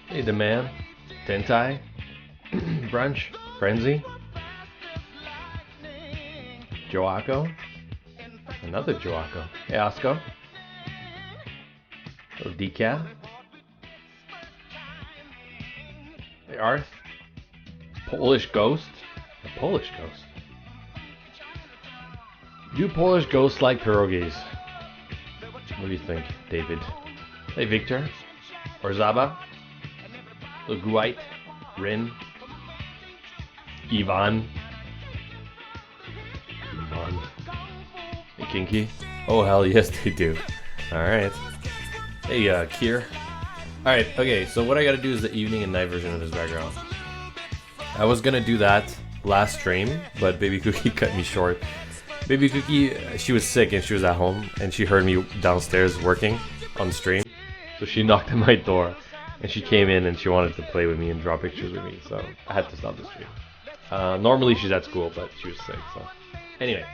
Hey, the man. Tentai. Brunch. Frenzy. Joako. Another Joako. Hey, Osco. Little Decaf. Hey, Arth. Polish Ghost. A Polish Ghost. Do Polish ghosts like pierogies? What do you think, David? Hey, Victor. Or Zaba. Luguite. Rin. Ivan. Hey, Kinky. Oh, hell yes, they do. Alright. Hey, Kier. Alright, okay, so what I gotta do is the evening and night version of this background. I was gonna do that last stream, but Baby Cookie cut me short. Baby Cookie, she was sick and she was at home, and she heard me downstairs working on stream. So she knocked at my door, and she came in and she wanted to play with me and draw pictures with me, so I had to stop the stream. Normally she's at school, but she was sick, so... Anyway.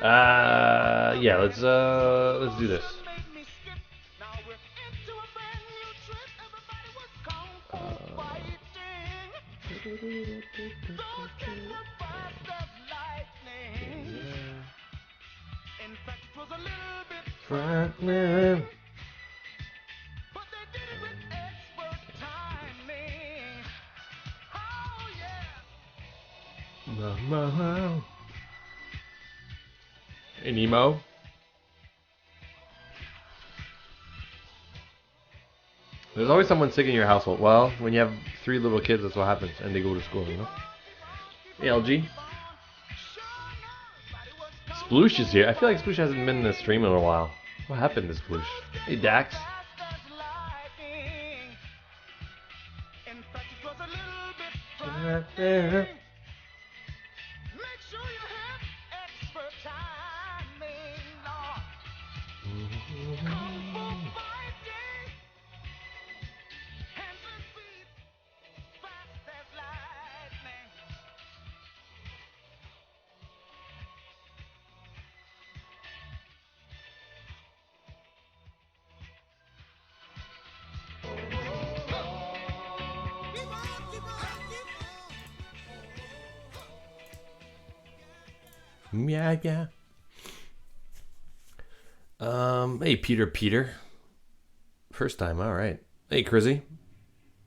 Yeah, let's do this. Frightening. Hey, Nemo. There's always someone sick in your household. Well, when you have 3 little kids, that's what happens, and they go to school, you know? Hey, LG. Sploosh is here. I feel like Sploosh hasn't been in the stream in a while. What happened to Sploosh? Hey, Dax. Yeah. Hey, Peter. First time, alright. Hey, Crizzy.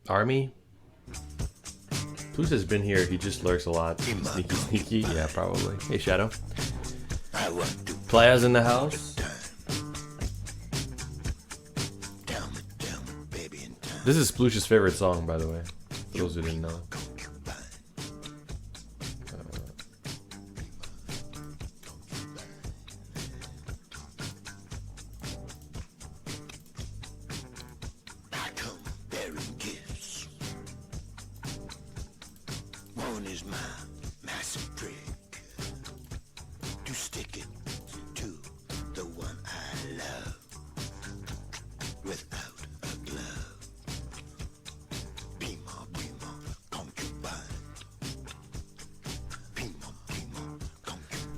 Army. Plus has been here, he just lurks a lot. Sneaky. Yeah, probably. Hey, Shadow. Playa's in the house. This is Sploosh's favorite song, by the way. For those who didn't know.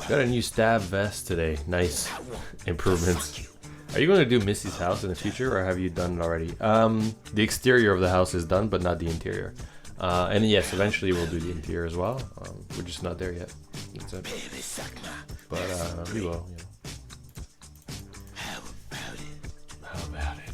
Got a new stab vest today. Nice improvements. Are you going to do Missy's house in the future, or have you done it already? The exterior of the house is done, but not the interior. And yes, eventually we'll do the interior as well. We're just not there yet. That's it. But we will. Yeah. How about it?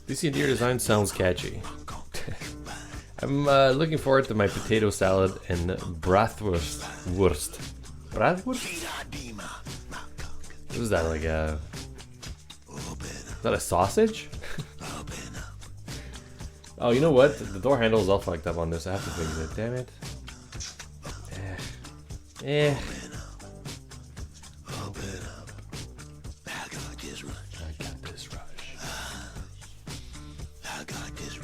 This interior design sounds catchy. I'm looking forward to my potato salad and bratwurst. Bratwurst? What is that, like a... Is that a sausage? Oh, you know what? The door handle is all fucked up on this. I have to fix it. Damn it. I got this rush.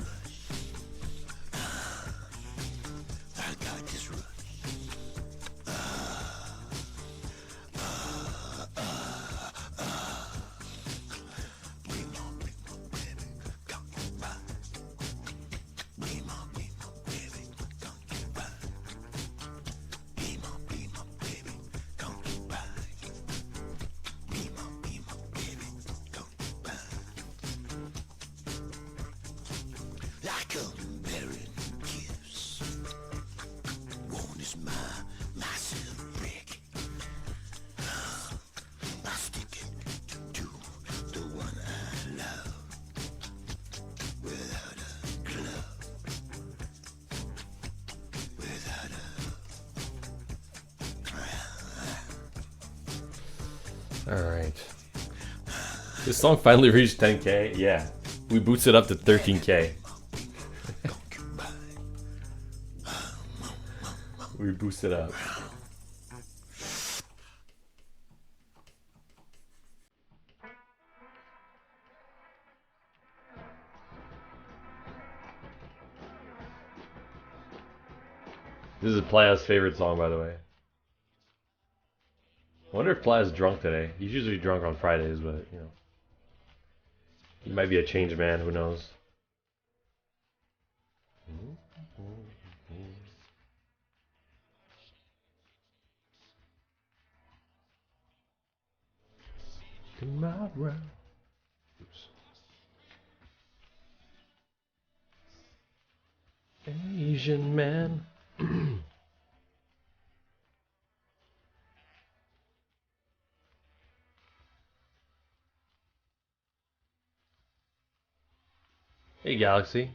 like a parent kiss. One is my silver brick. I stick it to the one I love without a glove, without a All right. This song finally reached 10K. Yeah, we boosted up to 13K. We boosted up. This is Playa's favorite song, by the way. I wonder if Playa's drunk today. He's usually drunk on Fridays, but you know, he might be a changed man. Who knows? Tomorrow. Oops. Asian man. Hey, Galaxy.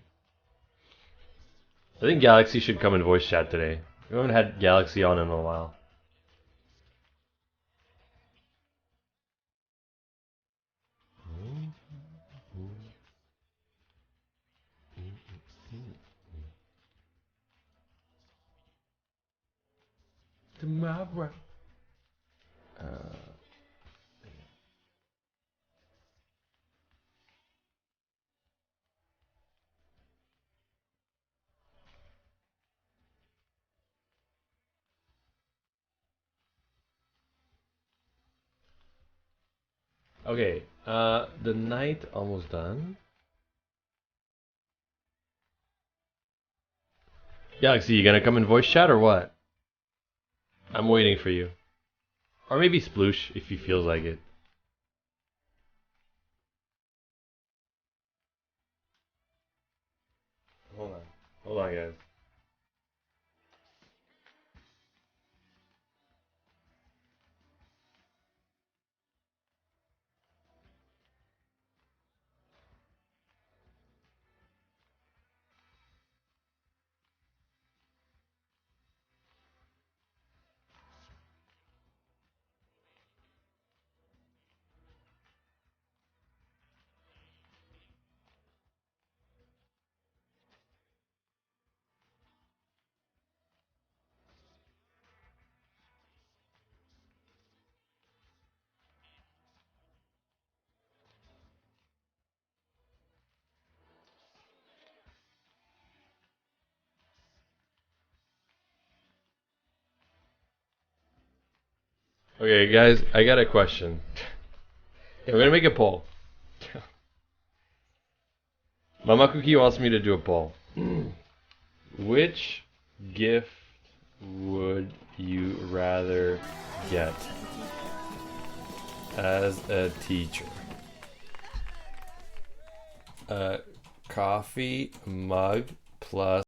I think Galaxy should come in voice chat today. We haven't had Galaxy on in a while. Tomorrow. Okay, the night almost done. Galaxy, you gonna come in voice chat or what? I'm waiting for you. Or maybe Sploosh if he feels like it. Hold on. Hold on, guys. Okay, guys, I got a question. Yeah, we're gonna make a poll. Mama Cookie wants me to do a poll. Which gift would you rather get as a teacher? A coffee mug plus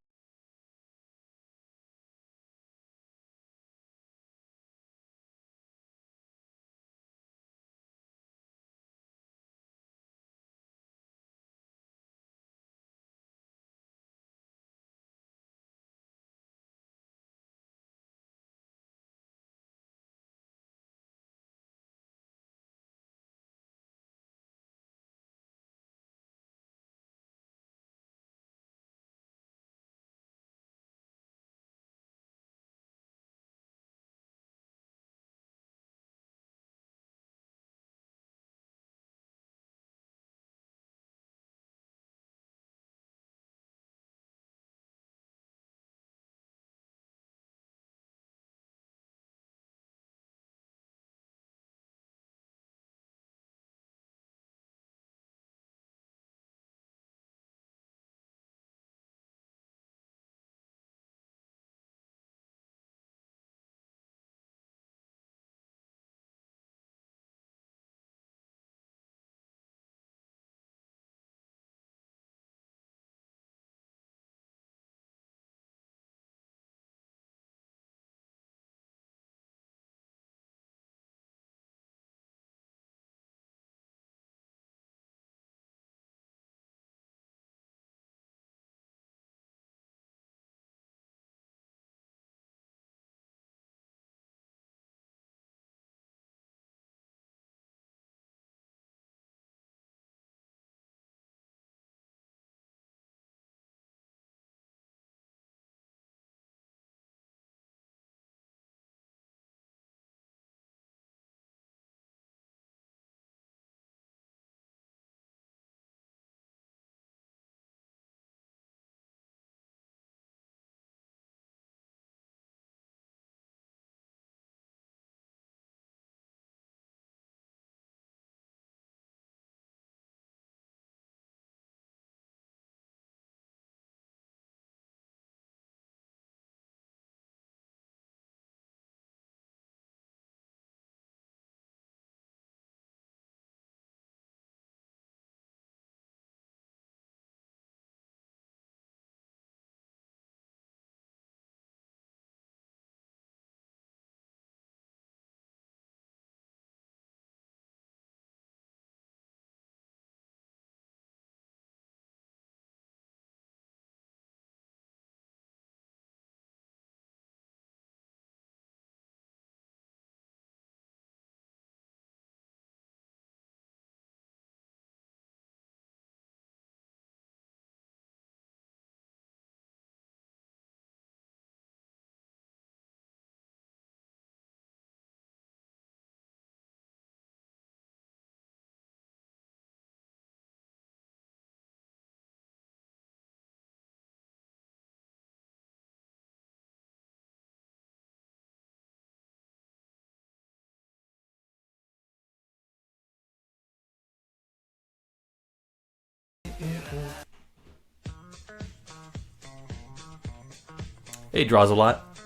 Hey, draws a lot.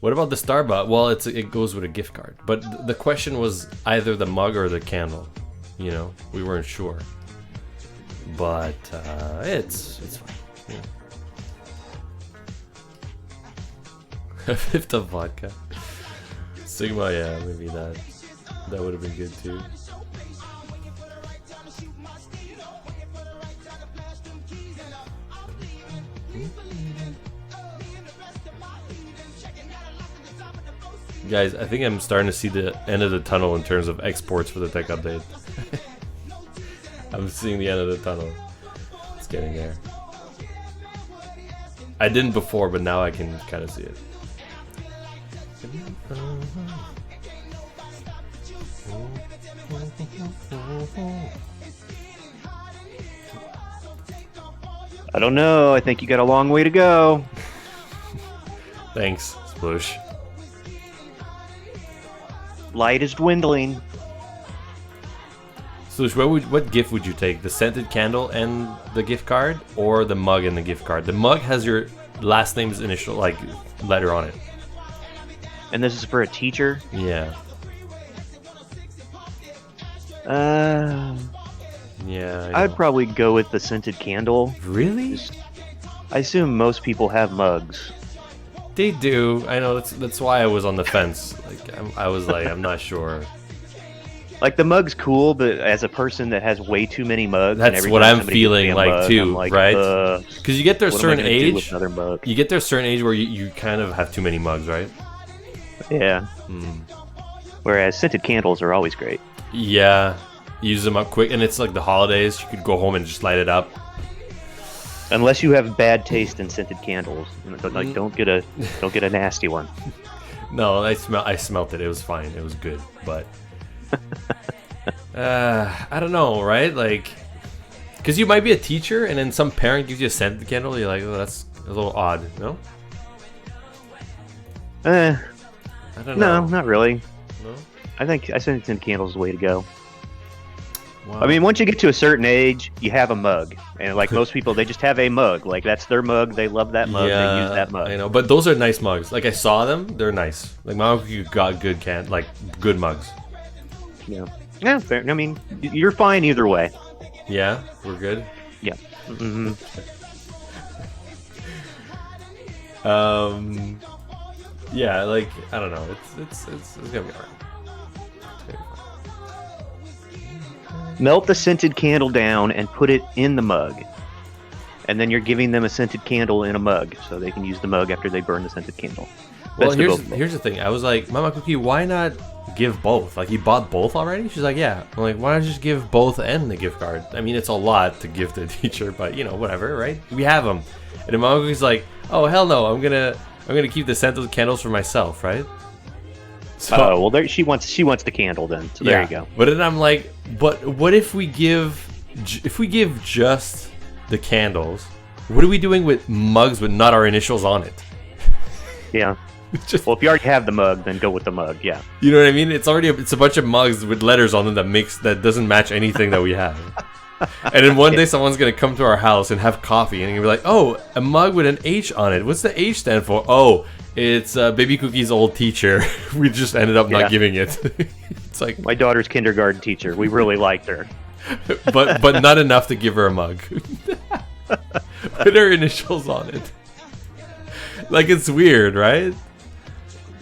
What about the Starbucks? Well, it goes with a gift card. But the question was either the mug or the candle. You know, we weren't sure. But it's fine. Yeah. A fifth of vodka. Sigma, yeah, maybe that would have been good too. Guys, I think I'm starting to see the end of the tunnel in terms of exports for the tech update. I'm seeing the end of the tunnel. It's getting there. I didn't before, but now I can kind of see it. I don't know. I think you got a long way to go. Thanks, Sploosh. Light is dwindling. Sploosh, what gift would you take? The scented candle and the gift card, or the mug and the gift card? The mug has your last name's initial, like, letter on it. And this is for a teacher? Yeah. Yeah. I'd probably go with the scented candle. Really? I assume most people have mugs. They do. I know. That's why I was on the fence. Like I was like, I'm not sure. Like, the mug's cool, but as a person that has way too many mugs, and That's every what time I'm somebody gives me feeling a like mug, too, I'm like, right? Because you get to a what am I certain gonna do with age. another mug? You get to a certain age where you kind of have too many mugs, right? Yeah. Whereas scented candles are always great. Yeah. Use them up quick, and it's like the holidays. You could go home and just light it up. Unless you have bad taste in scented candles, like don't get a nasty one. No, I smelt it. It was fine. It was good, but I don't know, right? Like, because you might be a teacher, and then some parent gives you a scented candle. You're like, oh, that's a little odd, no? I don't know. No, not really. No? I think scented candles is the way to go. Wow. I mean, once you get to a certain age, you have a mug, and like most people, they just have a mug. Like, that's their mug. They love that mug. Yeah, they use that mug. I know, but those are nice mugs. Like, I saw them; they're nice. Like, my uncle got good mugs. Yeah. Yeah. Fair. I mean, you're fine either way. Yeah, we're good. Yeah. Mm-hmm. Yeah, like, I don't know. It's gonna be alright. Melt the scented candle down and put it in the mug. And then you're giving them a scented candle in a mug, so they can use the mug after they burn the scented candle. Well, Best of both worlds. here's the thing. I was like, Mama Cookie, why not give both? Like, you bought both already? She's like, yeah. I'm like, why not just give both and the gift card? I mean, it's a lot to give to a teacher, but, you know, whatever, right? We have them. And then Mama Cookie's like, oh, hell no, I'm gonna keep the scented candles for myself, right? So, Oh, well, there, she wants the candle then. So there you go. But then I'm like, but what if we give just the candles? What are we doing with mugs with not our initials on it? Yeah. Just, Well, if you already have the mug, then go with the mug. Yeah. you know what I mean? It's a bunch of mugs with letters on them that doesn't match anything that we have. And then one day someone's gonna come to our house and have coffee, and you're gonna be like, oh, a mug with an H on it. What's the H stand for? Oh, it's Baby Cookie's old teacher. We just ended up not giving it. It's like, My daughter's kindergarten teacher. We really liked her. but not enough to give her a mug. Put her initials on it. Like, it's weird, right?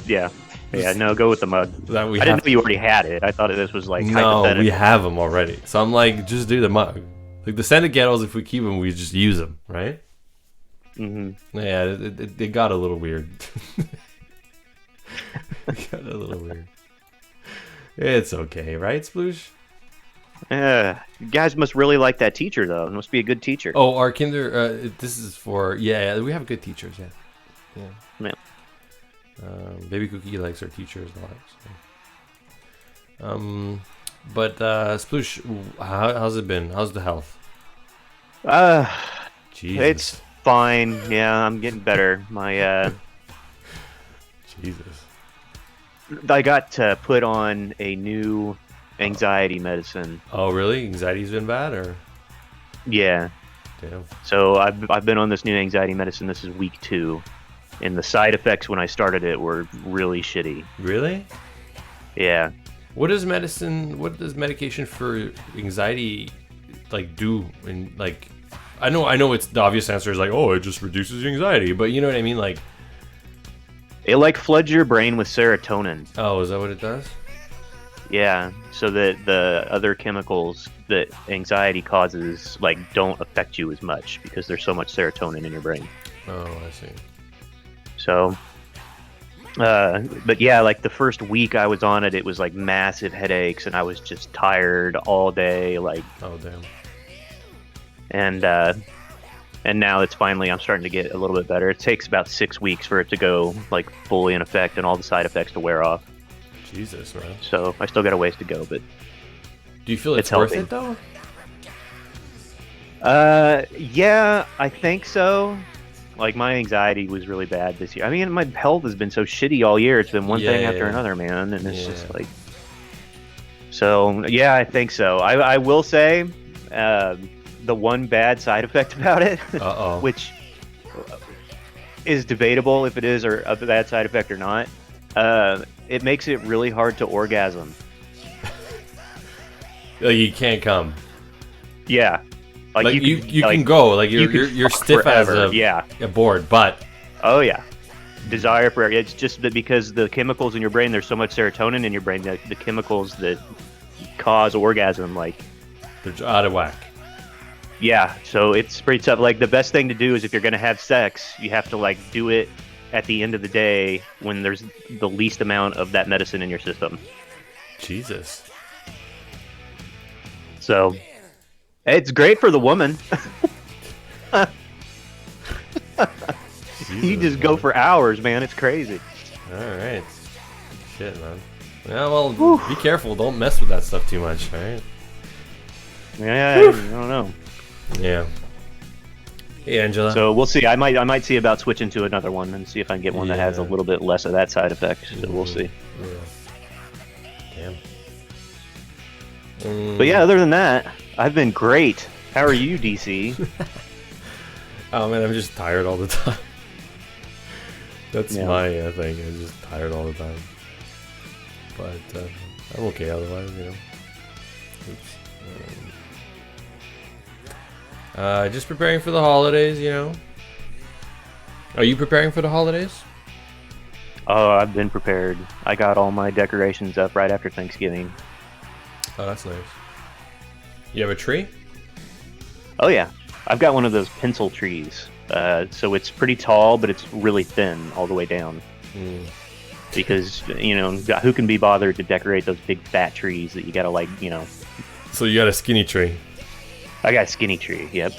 Yeah. Yeah, no, go with the mug. That we I didn't have know you already had it. I thought this was like No, hypothetical. we have them already. So I'm like, just do the mug. Like, the scented candles, if we keep them, we just use them, right? Mm-hmm. Yeah, it got a little weird. It got a little weird. It's okay, right, Sploosh? You guys must really like that teacher, though. It must be a good teacher. Oh, our this is for, yeah, we have good teachers, yeah. Yeah. Baby Cookie likes our teachers a lot. So. But Sploosh, how's it been? How's the health? Jesus. It's fine. Yeah, I'm getting better. My Jesus. I got put on a new anxiety medicine. Oh, really? Anxiety's been bad, or? Yeah. Damn. So I've been on this new anxiety medicine. This is week 2, and the side effects when I started it were really shitty. Really? Yeah. What does medication for anxiety like do? And like, I know it's the obvious answer is like, oh, it just reduces your anxiety, but you know what I mean? Like, It like floods your brain with serotonin. oh, is that what it does? Yeah, so that the other chemicals that anxiety causes like don't affect you as much because there's so much serotonin in your brain. Oh, I see. So, but yeah, like the first week I was on it, it was like massive headaches, and I was just tired all day. Like, Oh, damn. and now it's finally I'm starting to get a little bit better. It takes about 6 weeks for it to go like fully in effect and all the side effects to wear off. Jesus, man. So I still got a ways to go, but Do you feel it's It's worth helping. it though? yeah, I think so. Like my anxiety was really bad this year. I mean, my health has been so shitty all year. It's been one thing after Yeah. another, man, and it's just Yeah. like. So yeah, I think so. I will say, the one bad side effect about it, Uh-oh. which is debatable if it is or a bad side effect or not. It makes it really hard to orgasm. Like, you can't come. Yeah, Like, you like, can go. Like, you you're could you're fuck stiff as forever, a, yeah. a board, but Oh yeah, desire for it's just that because the chemicals in your brain, there's so much serotonin in your brain that the chemicals that cause orgasm, like they're out of whack. yeah. So it's pretty tough. Like the best thing to do is if you're gonna have sex, you have to like do it at the end of the day when there's the least amount of that medicine in your system. Jesus. So it's great for the woman. You Jesus, just go man. for hours, man. It's crazy. All right. Shit, man. Yeah, well, be careful. Don't mess with that stuff too much, all right? Yeah, I don't know. Yeah. Hey, Angela. So we'll see. I might see about switching to another one and see if I can get one that has a Yeah. little bit less of that side effect. So we'll see. Yeah. Damn. But yeah, other than that, I've been great. How are you, DC? Oh man, I'm just tired all the time. That's Yeah. my thing. I'm just tired all the time. But I'm okay otherwise, you know. Oops. Just preparing for the holidays, you know. Are you preparing for the holidays? Oh, I've been prepared. I got all my decorations up right after Thanksgiving. Oh, that's nice. You have a tree? Oh yeah, I've got one of those pencil trees. So it's pretty tall, but it's really thin all the way down. Mm. Because who can be bothered to decorate those big fat trees that you gotta So you got a skinny tree. I got a skinny tree. Yep.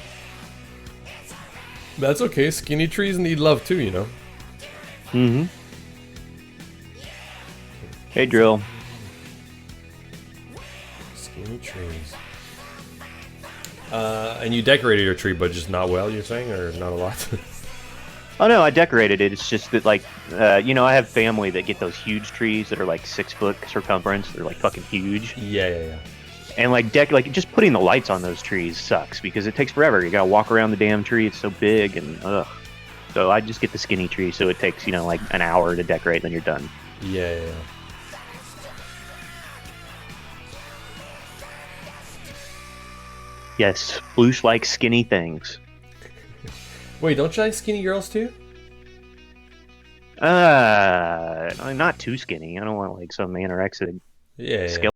That's okay. Skinny trees need love too, you know. Mm-hmm. Hey, Drill. Skinny trees. And you decorated your tree, but just not well, you're saying, or not a lot? Oh no, I decorated it. It's just that I have family that get those huge trees that are like 6 foot circumference. They're like fucking huge. Yeah. And like just putting the lights on those trees sucks because it takes forever. You gotta walk around the damn tree. It's so big and ugh. So I just get the skinny tree. So it takes like an hour to decorate, then you're done. Yeah. Yes, Floosh likes skinny things. Wait, don't you like skinny girls too? I'm not too skinny. I don't want like some anorexic Yeah. skeleton.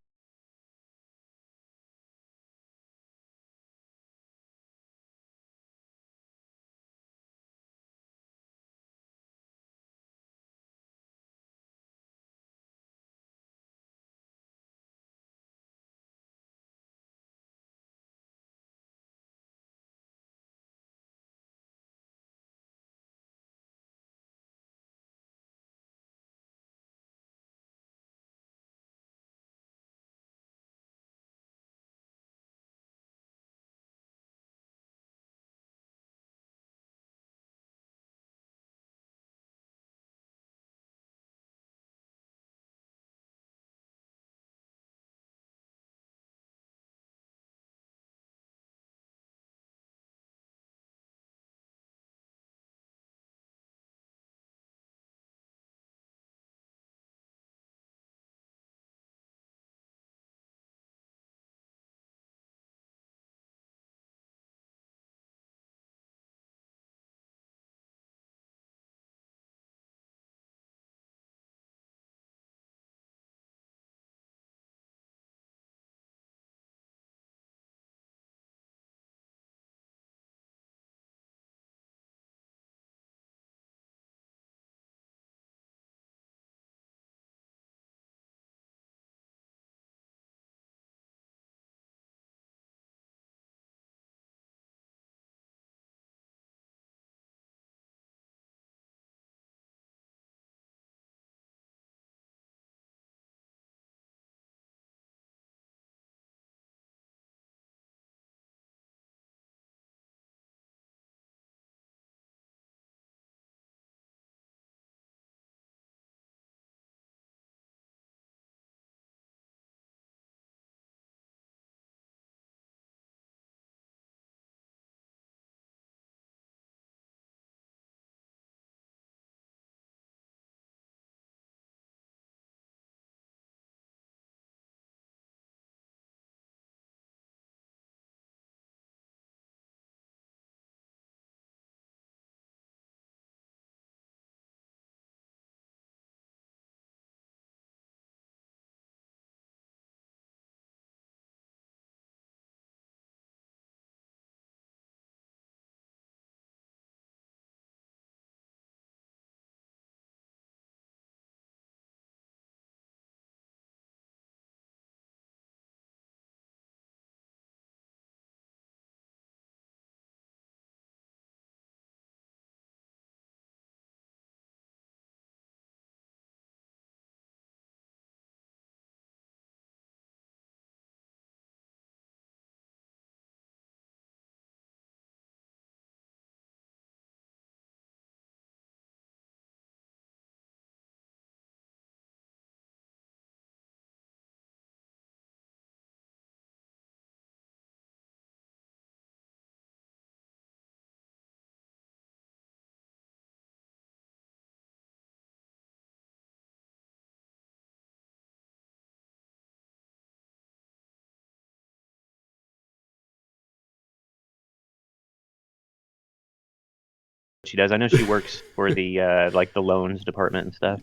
she does. I know she works for the like the loans department and stuff.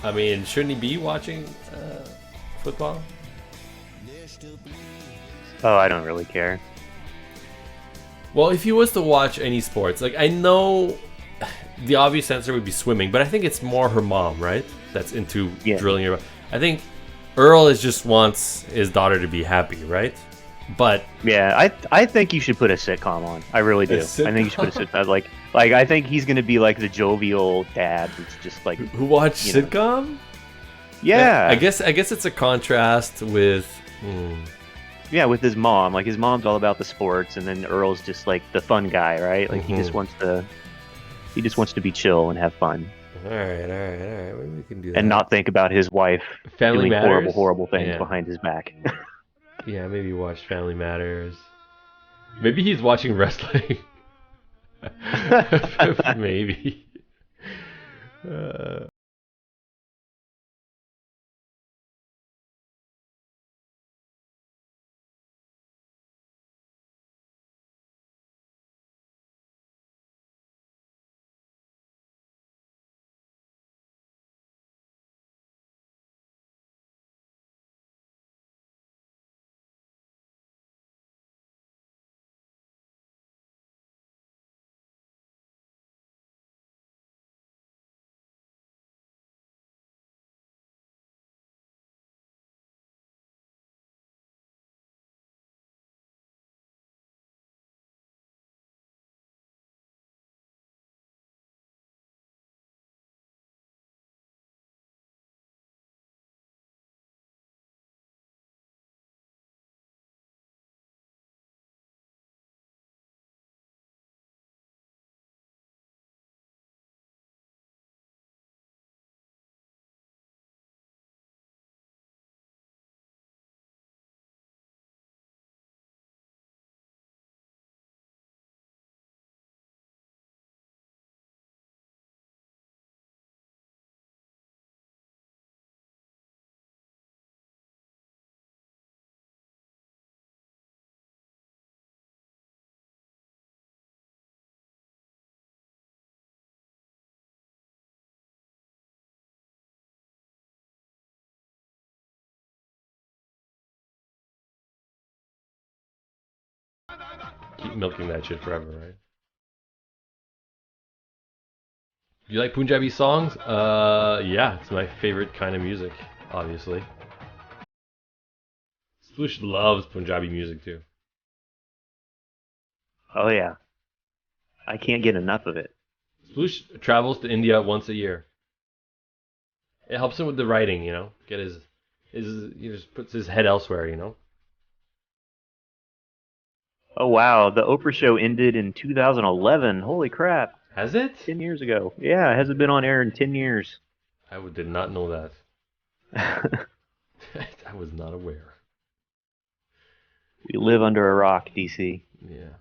I mean, shouldn't he be watching football? Oh, I don't really care. Well, if he was to watch any sports, like I know the obvious answer would be swimming, but I think it's more her mom, right? That's into Yeah. drilling her. I think Earl is just wants his daughter to be happy, right? But Yeah, I think you should put a sitcom on. I really do. I think you should put a sitcom like I think he's gonna be like the jovial dad who's just like who watched you know. sitcom? Yeah. I guess it's a contrast with. Yeah, with his mom. Like his mom's all about the sports, and then Earl's just like the fun guy, right? Like he just wants to be chill and have fun. All right. Maybe we can do that. And not think about his wife Family doing Matters? horrible things Yeah. behind his back. Yeah, maybe watch Family Matters. Maybe he's watching wrestling. Maybe. keep milking that shit forever, right? Do you like Punjabi songs? Yeah, it's my favorite kind of music, obviously. Sploosh loves Punjabi music too. Oh yeah, I can't get enough of it. Sploosh travels to India once a year. It helps him with the writing, Get he just puts his head elsewhere, Oh wow, the Oprah show ended in 2011. Holy crap, Has it? 10 years ago. Yeah, it hasn't been on air in 10 years. Did not know that. I was not aware. We live under a rock, DC. Yeah.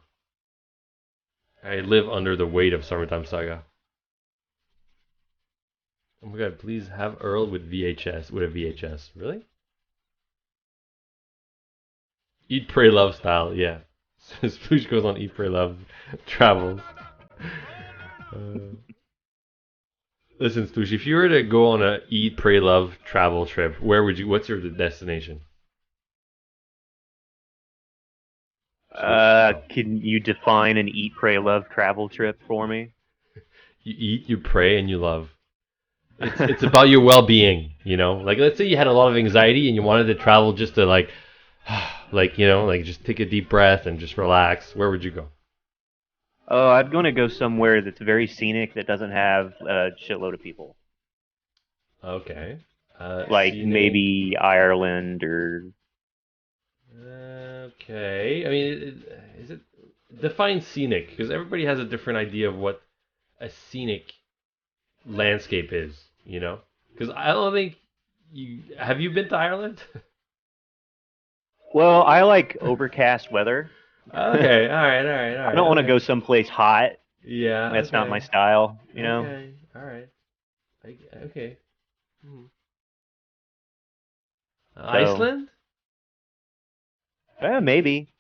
I live under the weight of Summertime Saga. Oh my god, please have Earl with VHS, with a VHS. Really? Eat, Pray, Love style, yeah. Sploosh goes on Eat, Pray, Love travels. Listen, Sploosh, if you were to go on a Eat, Pray, Love travel trip, what's your destination? Can you define an eat, pray, love travel trip for me? You eat, you pray, and you love. It's about your well-being, Like, let's say you had a lot of anxiety and you wanted to travel just to just take a deep breath and just relax. Where would you go? Oh, I'm going to go somewhere that's very scenic that doesn't have a shitload of people. Okay. Like scenic. maybe Ireland or... Okay. I mean, is it define scenic? Because everybody has a different idea of what a scenic landscape is. Because I don't think have you been to Ireland? Well, I like overcast weather. Okay. All right. I don't want to go someplace hot. Yeah. That's not my style, Okay. All right. Okay. Iceland? Maybe.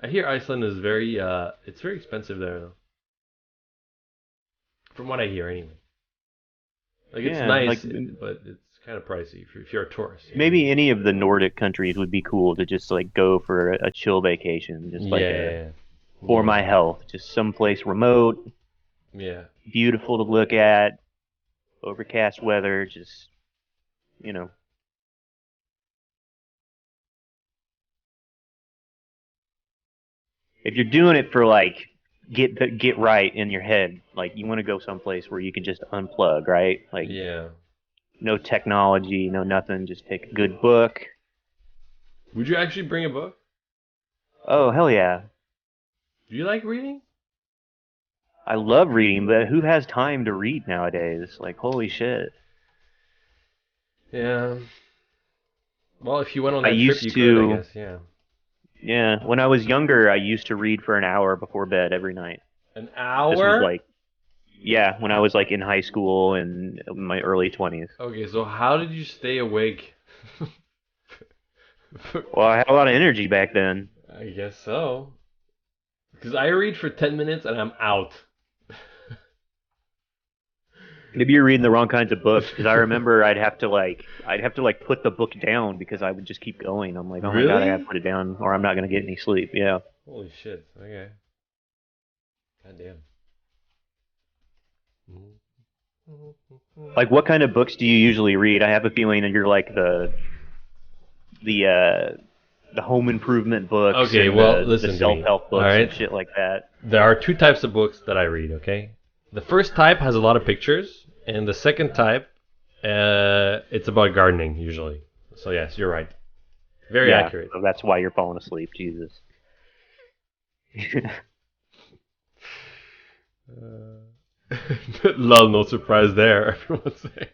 I hear Iceland is it's very expensive there though. From what I hear anyway. Like it's nice, but it's kind of pricey if you're a tourist. Maybe any of the Nordic countries would be cool to just like go for a chill vacation, just for my health, just someplace remote. Yeah. Beautiful to look at, overcast weather, just If you're doing it for like get right in your head, like you want to go someplace where you can just unplug, right? Like no technology, no nothing, just take a good book. Would you actually bring a book? Oh, hell yeah. Do you like reading? I love reading, but who has time to read nowadays? Like, holy shit. Yeah. Well, if you went on that trip, you could, I guess, yeah. Yeah, when I was younger, I used to read for an hour before bed every night. An hour? This was like, yeah, when I was like in high school and in my early 20s. Okay, so how did you stay awake? Well, I had a lot of energy back then. I guess so. Because I read for 10 minutes and I'm out. Maybe you're reading the wrong kinds of books, because I remember I'd have to put the book down because I would just keep going. I'm like, oh my god, I gotta put it down or I'm not gonna get any sleep. Yeah. Holy shit. Okay. God damn. Like, what kind of books do you usually read? I have a feeling that you're like the home improvement books. Okay, and well, the listen self-help books All right? and shit like that. There are two types of books that I read, okay? The first type has a lot of pictures, and the second type, it's about gardening, usually. So yes, you're right. Very accurate. So that's why you're falling asleep, Jesus. Lol, no surprise there, everyone's saying.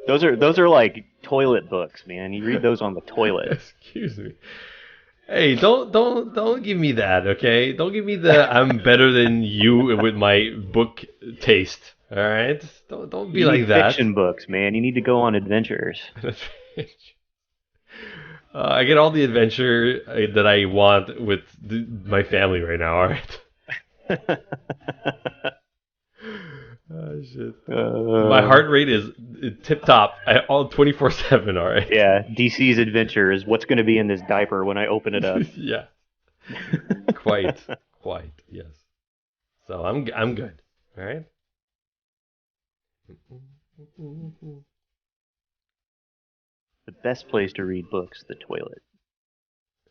Those are like toilet books, man. You read those on the toilet. Excuse me. Hey, don't give me that, okay? Don't give me the I'm better than you with my book taste. All right? Don't be like that. Fiction books, man. You need to go on adventures. I get all the adventure that I want with my family right now. All right. Oh shit. My heart rate is tip top all 24/7. All right. Yeah, DC's adventure is what's going to be in this diaper when I open it up. Yeah. Quite, yes. So I'm good. All right. The best place to read books, the toilet.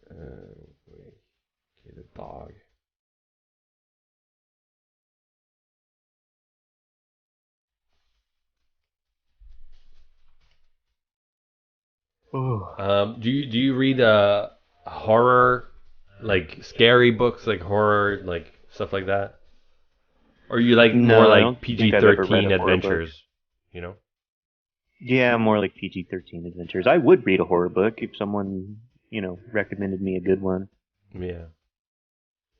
Wait, okay, the dog. Do you read horror, like scary books, like horror, like stuff like that? Or you like more No, I like don't think I've ever read PG-13 a horror book. adventures, you know? Yeah, more like PG-13 adventures. I would read a horror book if someone, recommended me a good one. Yeah.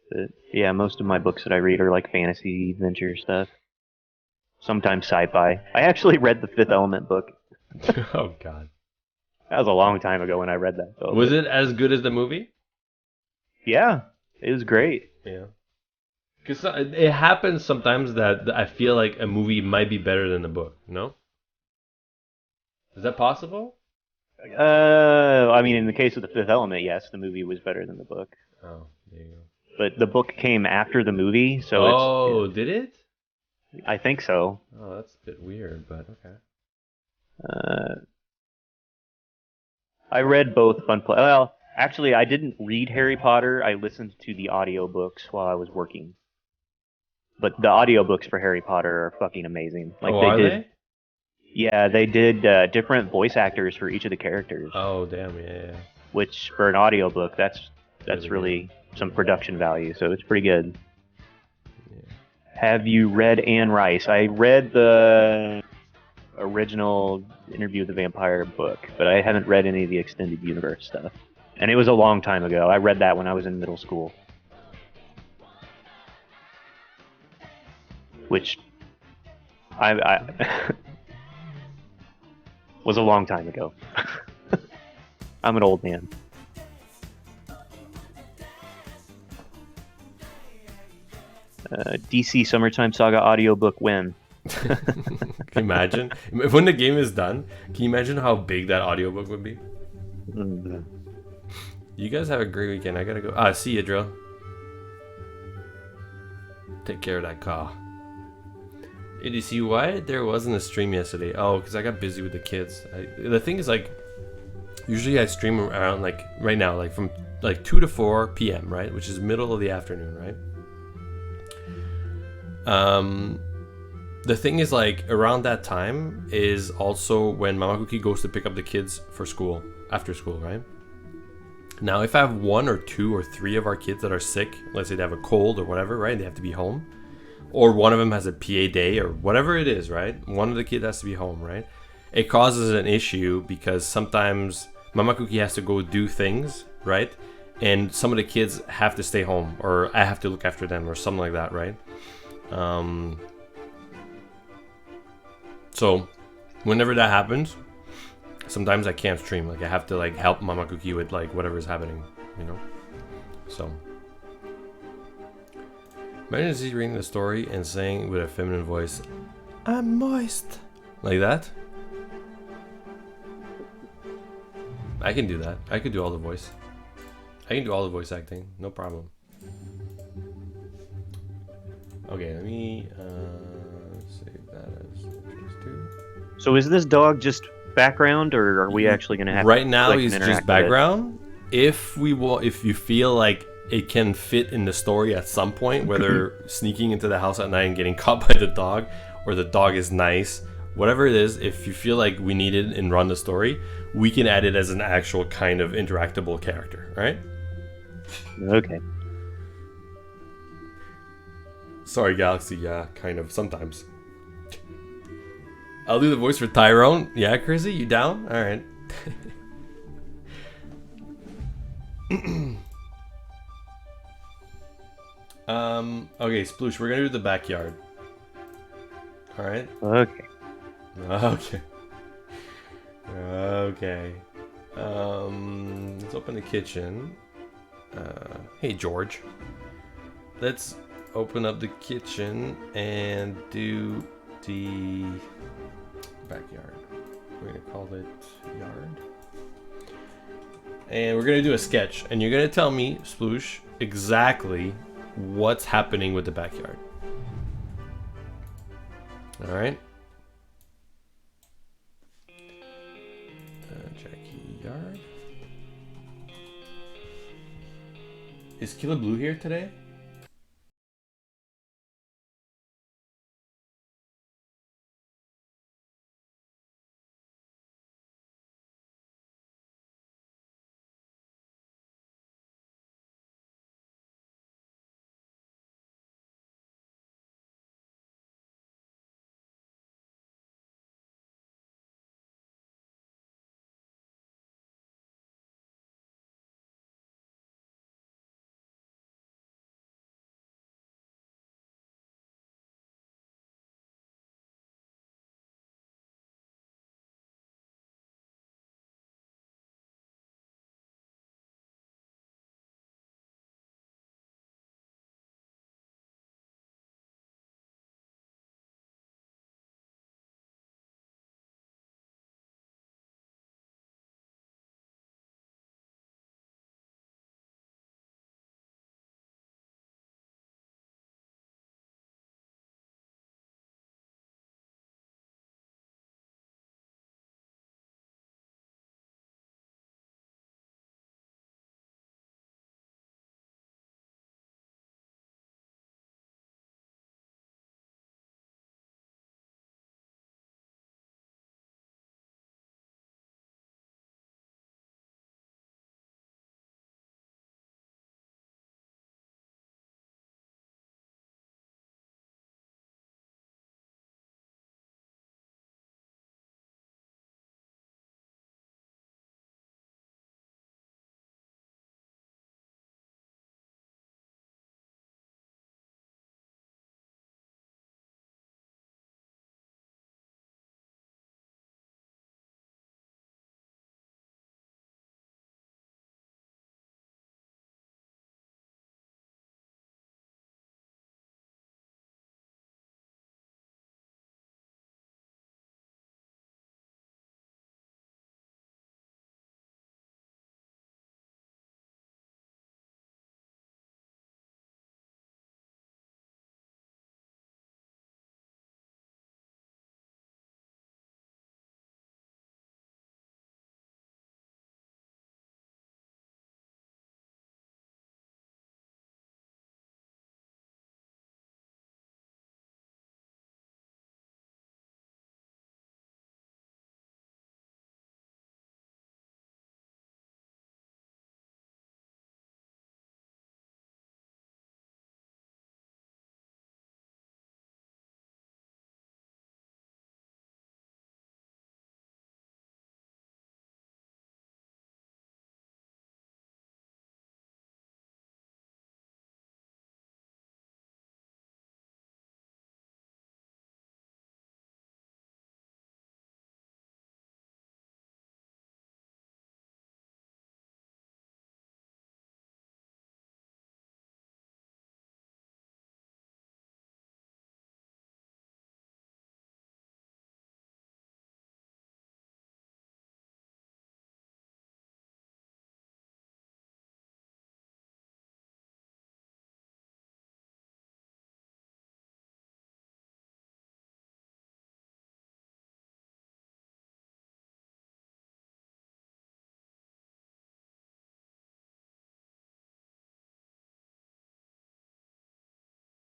But yeah, most of my books that I read are like fantasy adventure stuff. Sometimes sci-fi. I actually read the Fifth Element book. Oh God. That was a long time ago when I read that, though. Was it as good as the movie? Yeah, it was great. Yeah. Because it happens sometimes that I feel like a movie might be better than the book. No? Is that possible? I mean, in the case of the Fifth Element, yes, the movie was better than the book. Oh, there you go. But the book came after the movie, so Did it? I think so. Oh, that's a bit weird, but okay. I read both Well, actually, I didn't read Harry Potter. I listened to the audiobooks while I was working. But the audiobooks for Harry Potter are fucking amazing. Like are they? Yeah, they did different voice actors for each of the characters. Oh, damn, yeah. Which for an audiobook, that's Really really some production value. So it's pretty good. Yeah. Have you read Anne Rice? I read the original Interview with the Vampire book, but I haven't read any of the extended universe stuff. And it was a long time ago. I read that when I was in middle school. Which I was a long time ago. I'm an old man. DC Summertime Saga audiobook when? Can you imagine? When the game is done, can you imagine how big that audiobook would be? Mm-hmm. You guys have a great weekend. I gotta go. See you, Drill. Take care of that car. Hey, do you see why there wasn't a stream yesterday? Oh, because I got busy with the kids. The thing is, like, usually I stream around, like, right now, like, from, like, 2 to 4 p.m., right? Which is middle of the afternoon, right? The thing is, like, around that time is also when Mama Cookie goes to pick up the kids for school, after school, right? Now, if I have 1 or 2 or 3 of our kids that are sick, let's say they have a cold or whatever, right? They have to be home. Or one of them has a PA day or whatever it is, right? One of the kids has to be home, right? It causes an issue because sometimes Mama Cookie has to go do things, right? And some of the kids have to stay home, or I have to look after them, or something like that, right? So whenever that happens, sometimes I can't stream. Like, I have to, like, help Mama Cookie with, like, whatever's happening, you know? So imagine she reading the story and saying with a feminine voice, "I'm moist," like that. I can do that. I could do all the voice. I can do all the voice acting, no problem. Okay, let me save that as interest too. So is this dog just background, or are we actually going to have right now? like, He's interact just with background. If you feel like it can fit in the story at some point, whether sneaking into the house at night and getting caught by the dog, or the dog is nice, whatever it is, if you feel like we need it and run the story, we can add it as an actual kind of interactable character, right? Okay. Sorry, Galaxy. Yeah, kind of. Sometimes. I'll do the voice for Tyrone. Yeah, Chrissy, you down? All right. Okay, Sploosh, we're gonna do the backyard. All right. Okay. Okay. Okay. Let's open the kitchen. Hey, George. Let's open up the kitchen and do the backyard. We're gonna call it yard. And we're gonna do a sketch. And you're gonna tell me, Sploosh, exactly what's happening with the backyard. All right. Jackie Yard. Is Killer Blue here today?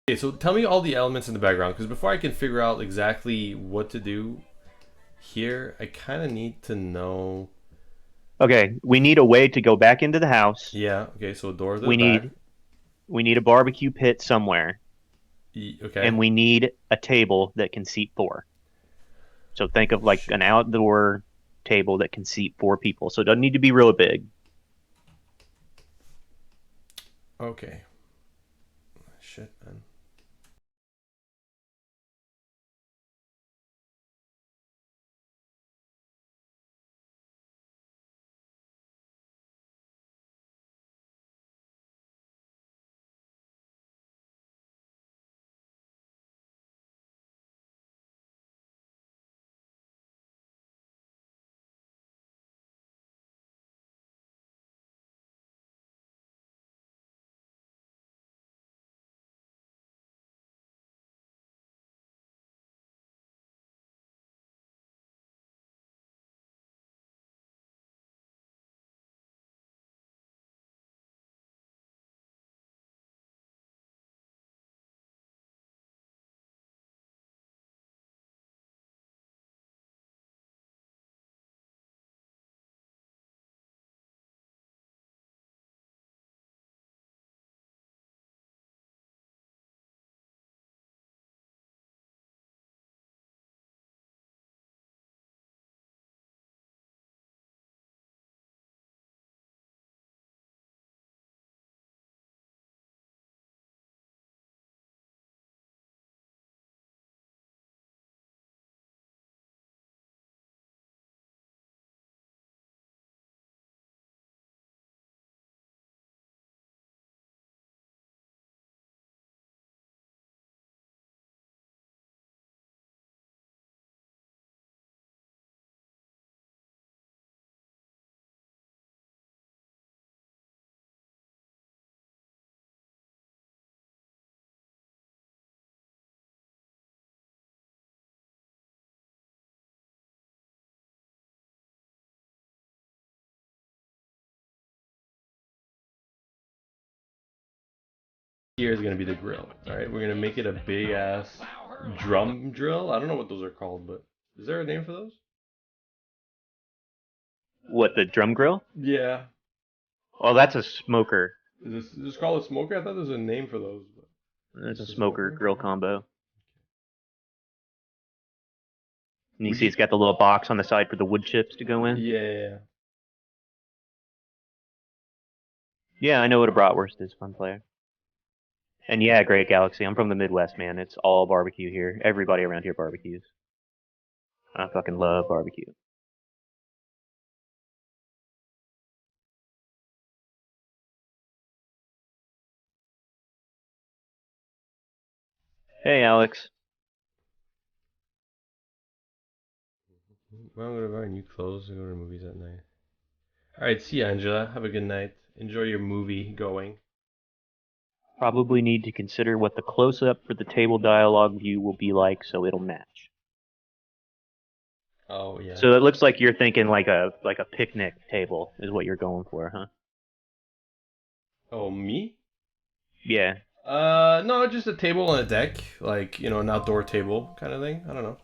Okay, so tell me all the elements in the background, because before I can figure out exactly what to do here, I kind of need to know. Okay, we need a way to go back into the house. Yeah. Okay. So a door to the We back. need we need a barbecue pit somewhere, Okay. and we need a table that can seat four. So think of like Shit. an outdoor table that can seat four people. So it doesn't need to be real big. Okay. Shit, man. here is gonna be the grill. All right, we're gonna make it a big ass drum drill. I don't know what those are called, but is there a name for those? What, the drum grill? Yeah. Oh, that's a smoker. Is this called a smoker? I thought there was a name for those. But That's a it's a smoker smoker? grill combo. And you see it's got the little box on the side for the wood chips to go in? Yeah. Yeah, I know what a bratwurst is, fun player. And yeah, Great Galaxy. I'm from the Midwest, man. It's all barbecue here. Everybody around here barbecues. I fucking love barbecue. Hey, Alex. Well, I'm gonna buy new clothes and go to the movies at night. All right, see you, Angela. Have a good night. Enjoy your movie going. Probably need to consider what the close-up for the table dialogue view will be like so it'll match. Oh yeah. So it looks like you're thinking like a picnic table is what you're going for, huh? Oh me? Yeah. No, just a table and a deck, like an outdoor table kind of thing. I don't know.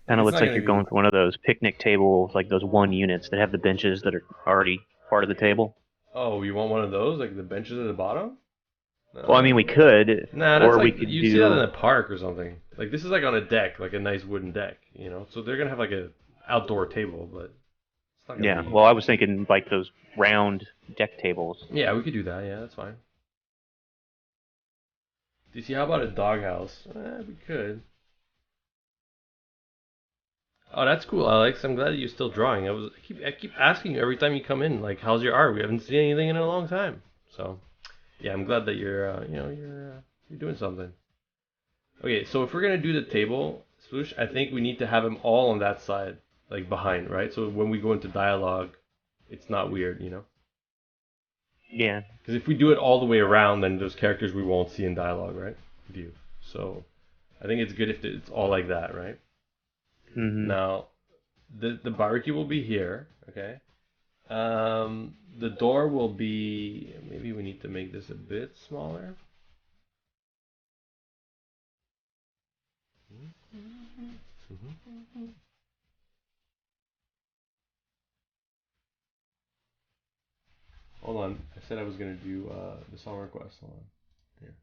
Like Kind of it's looks not like gonna you're be. going for one of those picnic tables, like those one units that have the benches that are already part of the table. Oh, you want one of those, like the benches at the bottom? Well, I mean, we could, Nah, that's or we like could you see that in do. a park or something. Like this is like on a deck, like a nice wooden deck. So they're gonna have like a outdoor table, but it's not gonna Yeah. be. Well, I was thinking like those round deck tables. Yeah, we could do that. Yeah, that's fine. Do you see? How about a doghouse? We could. Oh, that's cool, Alex. I'm glad that you're still drawing. I keep asking you every time you come in, like, how's your art? We haven't seen anything in a long time. So, yeah, I'm glad that you're doing something. Okay, so if we're gonna do the table, Swoosh, I think we need to have them all on that side, like behind, right? So when we go into dialogue, it's not weird. Yeah. Because if we do it all the way around, then there's characters we won't see in dialogue, right? View. So I think it's good if it's all like that, right? Hmm. Now, the barbecue will be here, okay? The door will be. Maybe we need to make this a bit smaller. Hold on. I said I was gonna do the song request. Hold on. Here.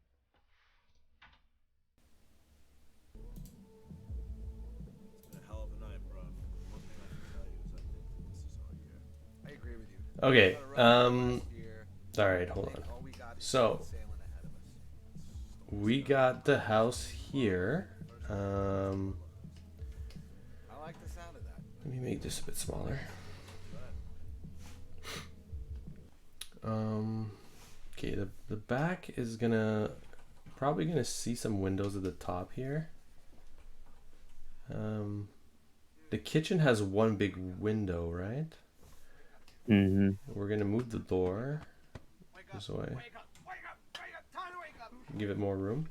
Okay. All right. Hold on. So we got the house here. Let me make this a bit smaller. Okay. The back is probably gonna see some windows at the top here. The kitchen has one big window, right? Hmm. We're gonna move the door this way. Give it more room.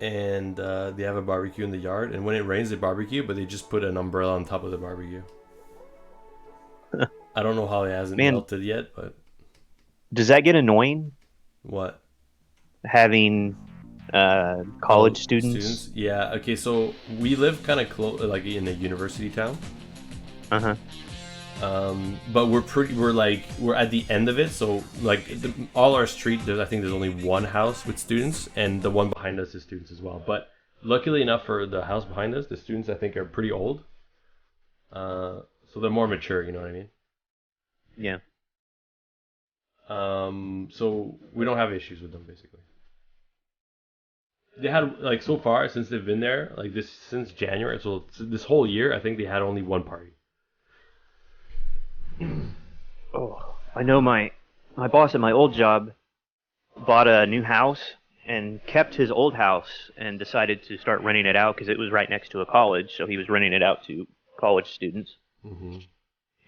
and they have a barbecue in the yard. And when it rains, they barbecue, but they just put an umbrella on top of the barbecue. I don't know how it hasn't Man, melted yet, but does that get annoying what? having Oh, college students? students? Yeah. Okay, so we live kind of close, like in a university town. Uh-huh. But we're at the end of it, so like all our street, I think there's only one house with students, and the one behind us is students as well. But luckily enough for the house behind us, the students I think are pretty old, so they're more mature. You know what I mean? Yeah. So we don't have issues with them basically. They had like so far since they've been there, like this since January, so this whole year, I think they had only one party. Oh, I know my boss at my old job bought a new house and kept his old house and decided to start renting it out because it was right next to a college, so he was renting it out to college students. Mm-hmm.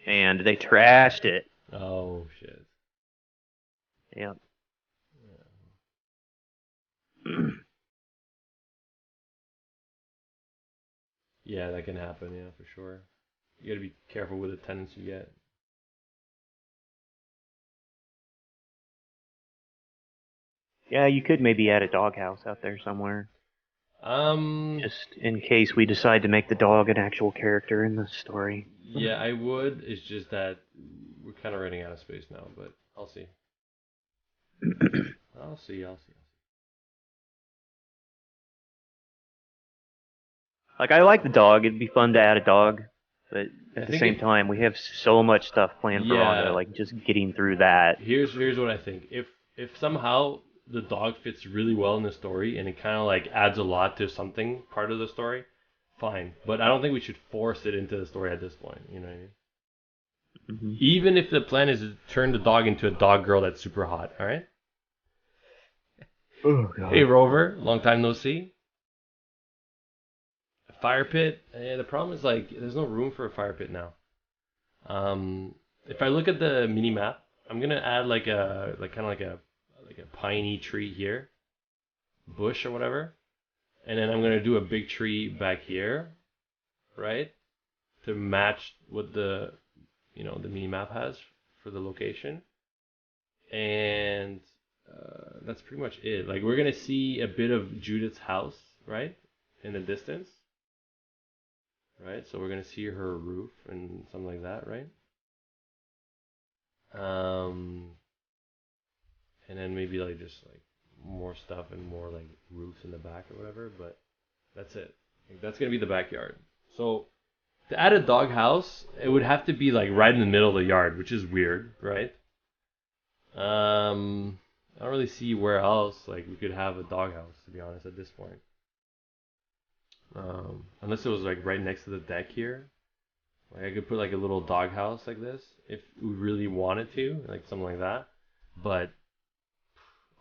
And they trashed it. Oh shit. Yeah. Yeah, that can happen. Yeah, for sure. You gotta be careful with the tenants you get. Yeah, you could maybe add a doghouse out there somewhere, Um, just in case we decide to make the dog an actual character in the story. yeah, I would. It's just that we're kind of running out of space now, but I'll see. I'll see. I'll see. Like, I like the dog. It'd be fun to add a dog, but I at the think same time, we have so much stuff planned for Yeah. Rhonda. Like, just getting through that. Here's what I think. If somehow the dog fits really well in the story and it kind of like adds a lot to something part of the story, fine. But I don't think we should force it into the story at this point. You know what I mean? Hmm. Even if the plan is to turn the dog into a dog girl that's super hot. All right. Oh god. Hey Rover, long time no see. A fire pit. The problem is like there's no room for a fire pit now. If I look at the mini map, I'm gonna add like a piney tree here, bush or whatever, and then I'm gonna do a big tree back here, right, to match what the mini map has for the location, and that's pretty much it. Like we're gonna see a bit of Judith's house, right, in the distance, right. So we're gonna see her roof and something like that, right. Um, and then maybe like just like more stuff and more like roofs in the back or whatever. But that's it. Like, that's gonna be the backyard. So to add a dog house, it would have to be like right in the middle of the yard, which is weird, right? I don't really see where else like we could have a dog house, to be honest, at this point. Unless it was like right next to the deck here. Like I could put like a little dog house like this if we really wanted to, like something like that. But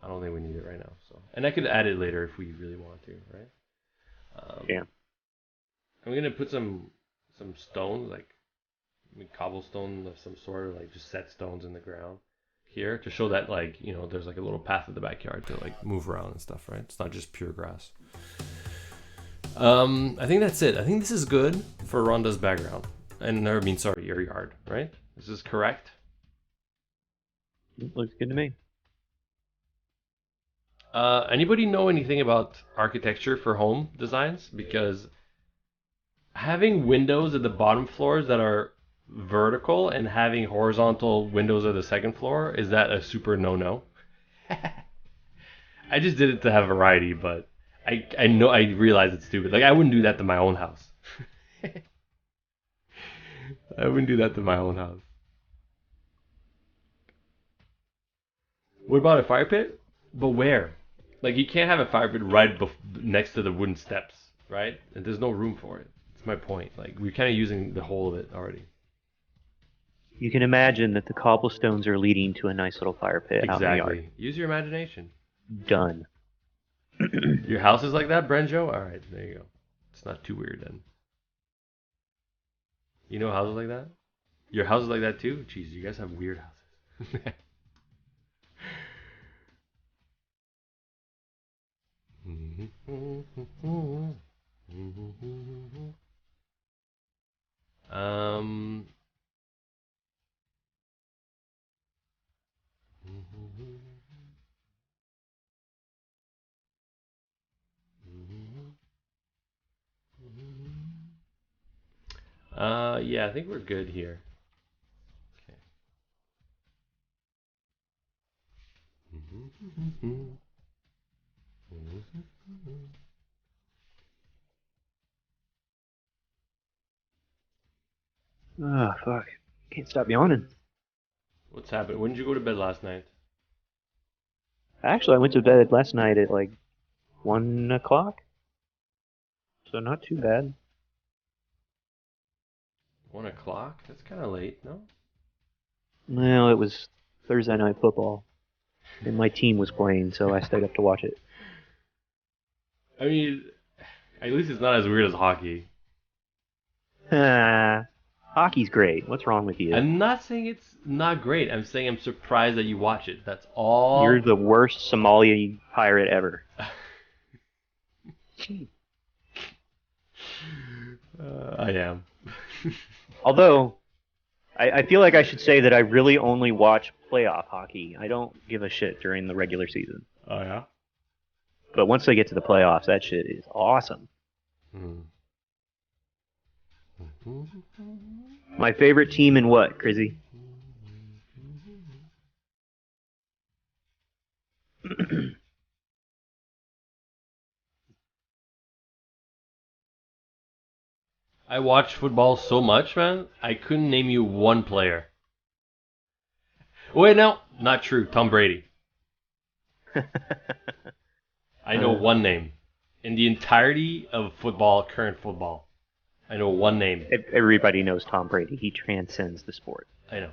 I don't think we need it right now. So, and I could add it later if we really want to, right? Yeah. I'm gonna put some stones, like cobblestone of some sort, or like just set stones in the ground here to show that like there's like a little path in the backyard to like move around and stuff, right? It's not just pure grass. I think that's it. I think this is good for Rhonda's background, and I mean, sorry, your yard, right? This is correct. Looks good to me. Anybody know anything about architecture for home designs? Because having windows at the bottom floors that are vertical and having horizontal windows at the second floor, is that a super no-no? I just did it to have variety, but I know I realize it's stupid. Like I wouldn't do that to my own house. I wouldn't do that to my own house. What about a fire pit? But where? Like you can't have a fire pit right next to the wooden steps, right? And there's no room for it. That's my point. Like we're kind of using the whole of it already. You can imagine that the cobblestones are leading to a nice little fire pit out in the yard. Exactly. Use your imagination. Done. Your house is like that, Brenjo? Alright, there you go. It's not too weird then. You know houses like that? Your house is like that too? Jeez, you guys have weird houses. Hmm. Um. Yeah, I think we're good here. Okay. Oh, fuck. Can't stop yawning. What's happened? When did you go to bed last night? Actually, I went to bed last night at like 1 o'clock. So not too bad. 1 o'clock? That's kind of late, no? Well, it was Thursday night football. And my team was playing, so I stayed up to watch it. I mean, at least it's not as weird as hockey. Hockey's great. What's wrong with you? I'm not saying it's not great. I'm saying I'm surprised that you watch it. That's all. You're the worst Somali pirate ever. I am. Although, I feel like I should say that I really only watch playoff hockey. I don't give a shit during the regular season. Oh, yeah? But once they get to the playoffs, that shit is awesome. My favorite team in what, Crizzy? I watch football so much, man. I couldn't name you one player. Wait, no, not true. Tom Brady. I know one name. In the entirety of football, current football, I know one name. Everybody knows Tom Brady. He transcends the sport. I know.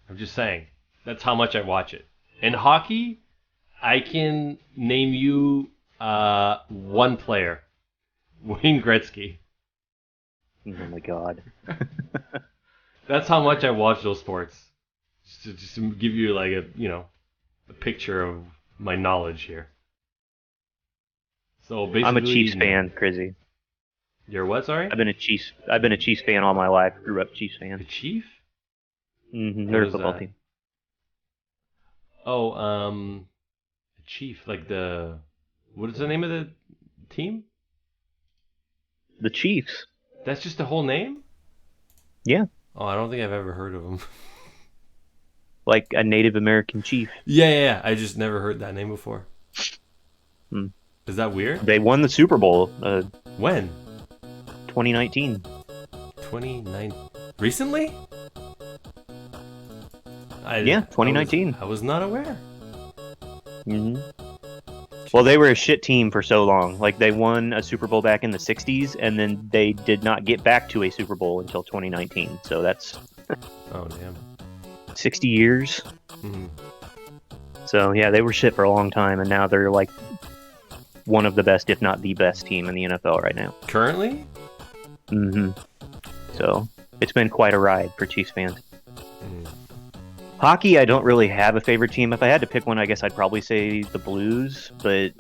I'm just saying. That's how much I watch it. In hockey, I can name you one player. Wayne Gretzky. Oh my god. That's how much I watch those sports. Just to give you like a picture of my knowledge here. So basically, I'm a Chiefs fan, Crizzy. You're what? Sorry. I've been a Chiefs fan all my life. Grew up Chiefs fan. A Chief? Mm-hmm. They're a football team. Oh, a Chief, like the what is the name of the team? The Chiefs. That's just the whole name? Yeah. Oh, I don't think I've ever heard of them. Like a Native American chief. Yeah. I just never heard that name before. Hmm. Is that weird? They won the Super Bowl. When? 2019. 29. Recently? Yeah, 2019. I was not aware. Mm-hmm. Well, they were a shit team for so long. Like, they won a Super Bowl back in the 60s, and then they did not get back to a Super Bowl until 2019. So that's... Oh, damn. 60 years. Mm-hmm. So, yeah, they were shit for a long time, and now they're, like, one of the best, if not the best team in the NFL right now. Currently? Mm-hmm. So, it's been quite a ride for Chiefs fans. Mm. Hockey, I don't really have a favorite team. If I had to pick one, I guess I'd probably say the Blues, but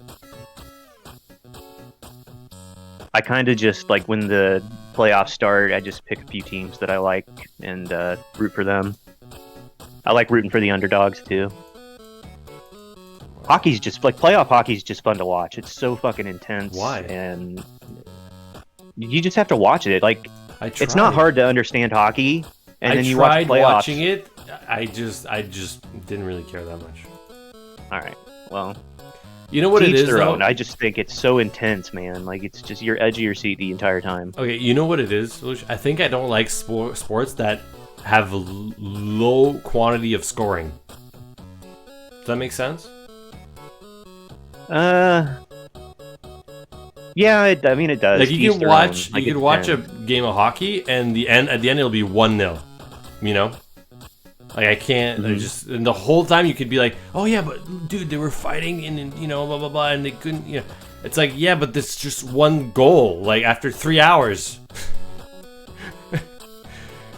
I kind of just, like, when the playoffs start, I just pick a few teams that I like and root for them. I like rooting for the underdogs, too. Hockey's just, like, playoff hockey's just fun to watch. It's so fucking intense. Why? And you just have to watch it. Like, I tried. it's not hard to understand hockey, and then you watch tried playoffs. watching it. I just didn't really care that much. All right. Well, you know what it each is, their though? own. I just think it's so intense, man. Like, it's just you're edge of your seat the entire time. Okay, you know what it is? I think I don't like sports that have low quantity of scoring. Does that make sense? Yeah, I mean it does. Like you can watch, Like, you could watch a game of hockey, and at the end it'll be 1-0. You know, like I can't. I just and the whole time you could be like, oh yeah, but dude, they were fighting and blah blah blah, and they couldn't. It's like yeah, but that's just one goal. Like after 3 hours.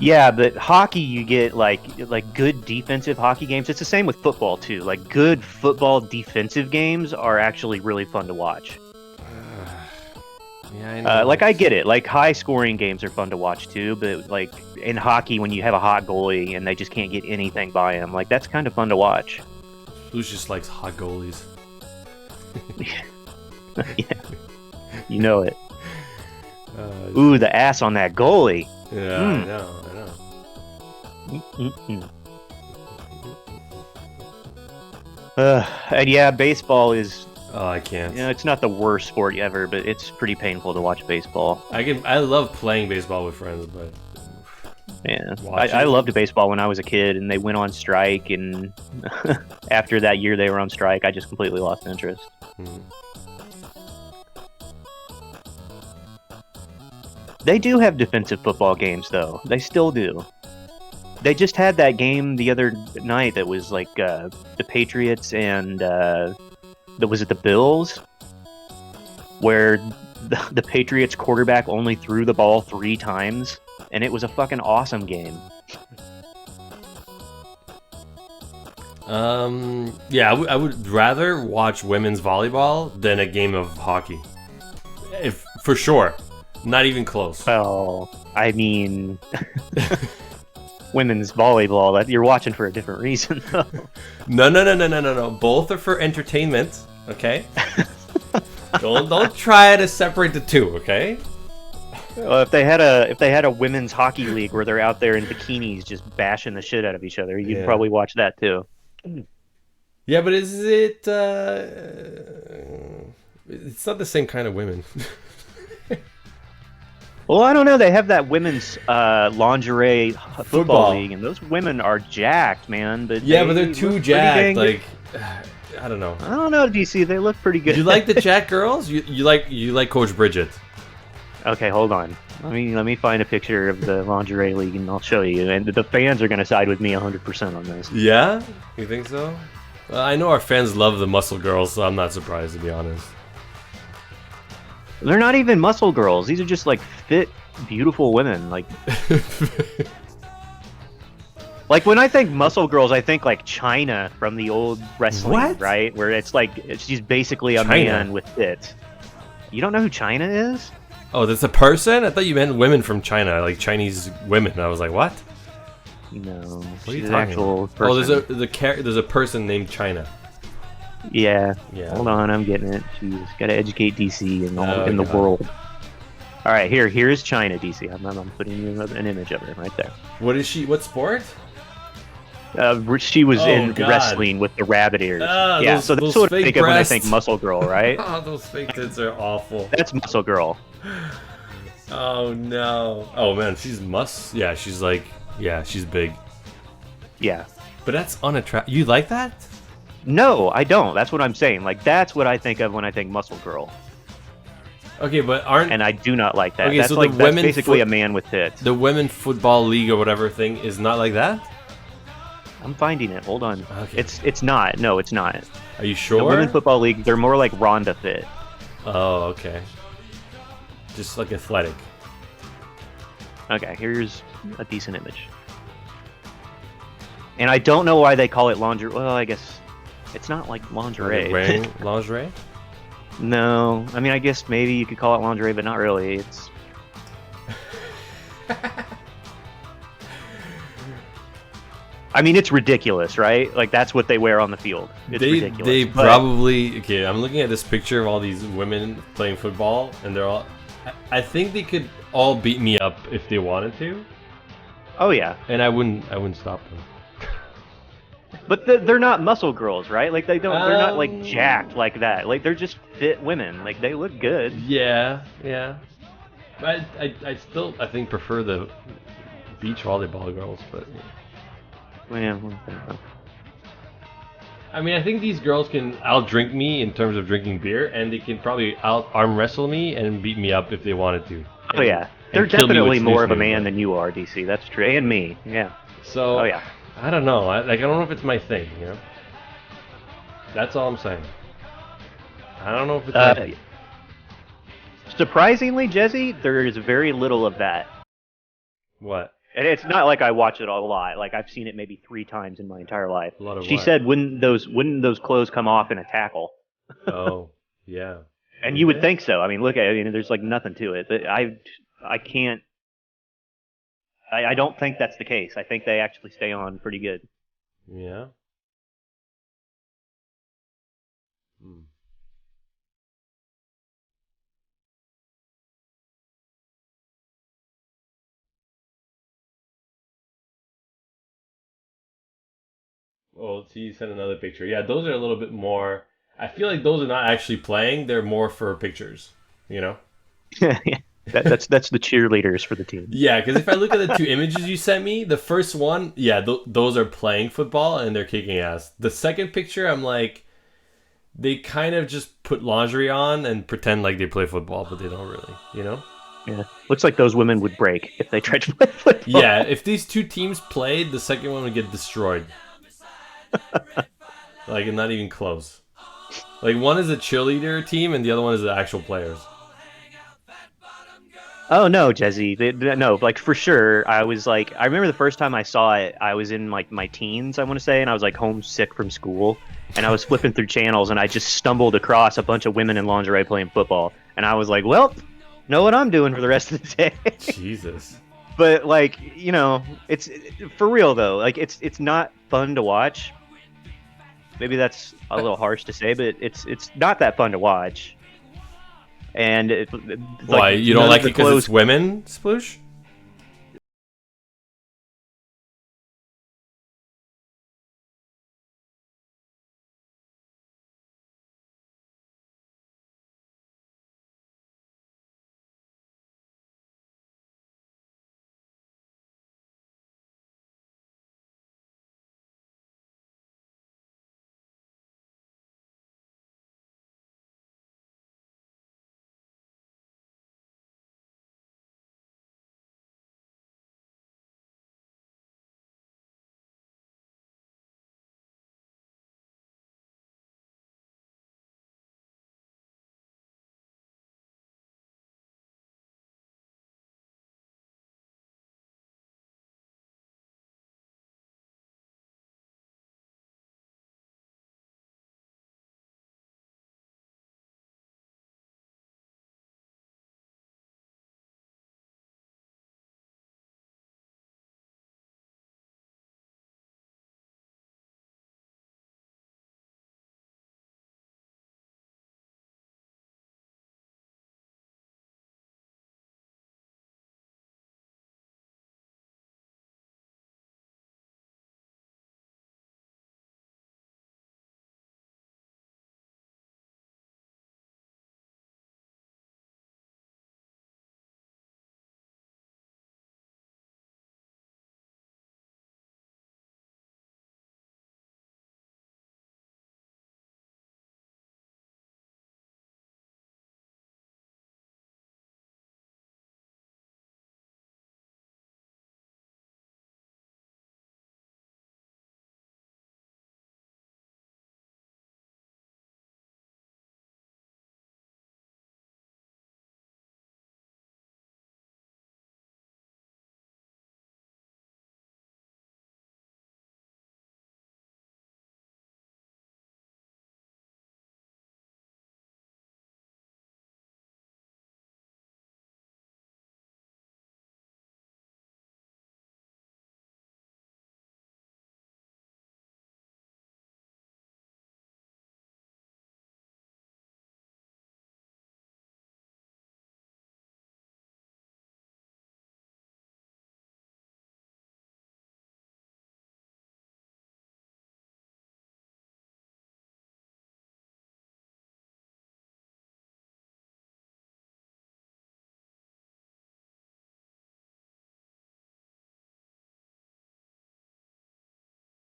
Yeah, but hockey, you get like good defensive hockey games. It's the same with football too. Like good football defensive games are actually really fun to watch. Yeah, I know. Like I get it. Like high scoring games are fun to watch too, but like in hockey, when you have a hot goalie and they just can't get anything by him, like that's kind of fun to watch. Who's just likes hot goalies? Yeah, you know it. Ooh, the ass on that goalie. Yeah, I know. And yeah, baseball is. Oh, I can't. You know, it's not the worst sport ever, but it's pretty painful to watch baseball. I love playing baseball with friends, but yeah, watching I it? loved baseball when I was a kid, and they went on strike, and after that year they were on strike, I just completely lost interest. They do have defensive football games, though. They still do. They just had that game the other night that was like the Patriots and was it the Bills, where the Patriots quarterback only threw the ball 3 times, and it was a fucking awesome game. Yeah, I would rather watch women's volleyball than a game of hockey. If for sure, not even close. Well, I mean, women's volleyball, that you're watching for a different reason, though. No. Both are for entertainment. Okay. don't try to separate the two. Okay. Well, if they had a women's hockey league where they're out there in bikinis just bashing the shit out of each other, you'd probably watch that too. Yeah, but is it? It's not the same kind of women. Well, I don't know. They have that women's lingerie football league, and those women are jacked, man. But yeah, but they're too jacked. Like, I don't know. I don't know, DC. They look pretty good. You like the jacked girls? You like Coach Bridget? Okay, hold on. Let me find a picture of the lingerie league, and I'll show you. And the fans are going to side with me 100% on this. Yeah, you think so? Well, I know our fans love the muscle girls, so I'm not surprised, to be honest. They're not even muscle girls. These are just like fit, beautiful women. Like, like when I think muscle girls, I think like China from the old wrestling, right? Where it's like she's basically a man with tits. You don't know who China is? Oh, that's a person? I thought you meant women from China, like Chinese women. I was like, what? No, what are you she's talking an actual about? person. Oh, there's a person named China. Yeah. Yeah. Hold on, I'm getting it. Jeez, gotta educate DC and all in the world. All right, here's China, DC. I'm putting you an image of her right there. What is she? What sport? She was in wrestling with the rabbit ears. Yeah, so that's what I think of when I think muscle girl, right? Oh, those fake tits are awful. That's muscle girl. Oh no. Oh man, she's Yeah, she's like. Yeah, she's big. Yeah. But that's unattractive. You like that? No, I don't. That's what I'm saying. Like, that's what I think of when I think muscle girl. Okay, but aren't... And I do not like that. Okay, that's so like, that's basically a man with tits. The women football league or whatever thing is not like that? I'm finding it. Hold on. Okay. It's not. No, it's not. Are you sure? The women football league, they're more like Rhonda fit. Oh, okay. Just like athletic. Okay, here's a decent image. And I don't know why they call it lingerie. Well, I guess it's not like lingerie. Lingerie? No, I mean, I guess maybe you could call it lingerie, but not really. It's. I mean, it's ridiculous, right? Like that's what they wear on the field. It's ridiculous. They probably okay. I'm looking at this picture of all these women playing football, and they're all. I think they could all beat me up if they wanted to. Oh yeah. And I wouldn't stop them. But they're not muscle girls, right? Like they don't. They're not like jacked like that. Like they're just fit women. Like they look good. Yeah. But I still think prefer the beach volleyball girls, but. Yeah. I mean, I think these girls can outdrink me in terms of drinking beer, and they can probably out-arm wrestle me and beat me up if they wanted to. Oh yeah, they're definitely more of a man than you are, DC. That's true, and me. Yeah. So. Oh yeah. I don't know. I don't know if it's my thing. You know. That's all I'm saying. I don't know if it's my thing. Surprisingly, Jesse, there is very little of that. What? And it's not like I watch it a lot. Like I've seen it maybe 3 times in my entire life. A lot of She what? said, "Wouldn't those clothes come off in a tackle?" Oh, yeah. And you would think so. I mean, look at it. I mean, there's like nothing to it. But I can't. I don't think that's the case. I think they actually stay on pretty good. Yeah. Hmm. Oh, see, you sent another picture. Yeah, those are a little bit more. I feel like those are not actually playing. They're more for pictures. You know? Yeah, that's the cheerleaders for the team. Yeah, because if I look at the two images you sent me, the first one, yeah, those are playing football and they're kicking ass. The second picture, I'm like, they kind of just put lingerie on and pretend like they play football, but they don't really, you know? Yeah, looks like those women would break if they tried to play football. Yeah, if these two teams played, the second one would get destroyed. Like, not even close. Like, one is a cheerleader team and the other one is the actual players. Oh no, Jesse. No, like for sure. I was like, I remember the first time I saw it. I was in like my teens, I want to say, and I was like homesick from school, and I was flipping through channels, and I just stumbled across a bunch of women in lingerie playing football, and I was like, well, know what I'm doing for the rest of the day. Jesus. But like, you know, it's for real though. Like it's not fun to watch. Maybe that's a little harsh to say, but it's not that fun to watch. And Why, you don't like it because it's women, Sploosh?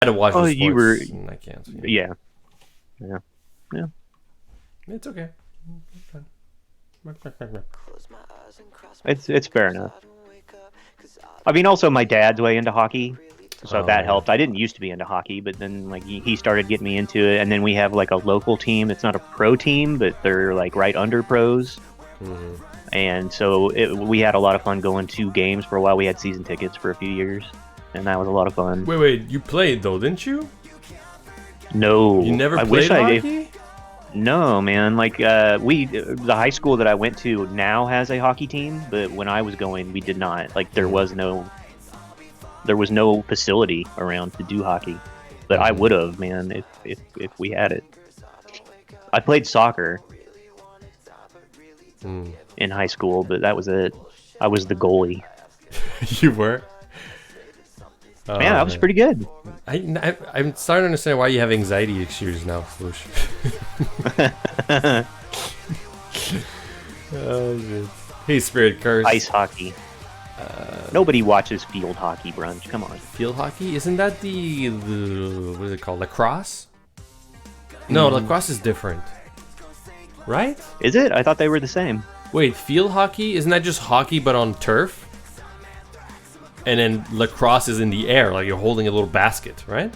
I had to watch the sports. you were, And I can't. So yeah. It's okay. It's fair enough. I mean, also my dad's way into hockey, so that helped. I didn't used to be into hockey, but then like he started getting me into it, and then we have like a local team. It's not a pro team, but they're like right under pros. Mm-hmm. And so we had a lot of fun going to games for a while. We had season tickets for a few years, and that was a lot of fun. Wait, you played though, didn't you? No, You never I played wish hockey? No, man. Like the high school that I went to now has a hockey team, but when I was going, we did not. Like there was no facility around to do hockey. But I would have, man, if we had it. I played soccer in high school, but that was it. I was the goalie. You were? Man, I was pretty good. I'm starting to understand why you have anxiety issues now, Swoosh. Oh, shit. Hey, Spirit Curse. Ice hockey. Nobody watches field hockey, brunch. Come on. Field hockey? Isn't that the what is it called? Lacrosse? No, lacrosse is different. Right? Is it? I thought they were the same. Wait, field hockey? Isn't that just hockey but on turf? And then lacrosse is in the air, like you're holding a little basket, right?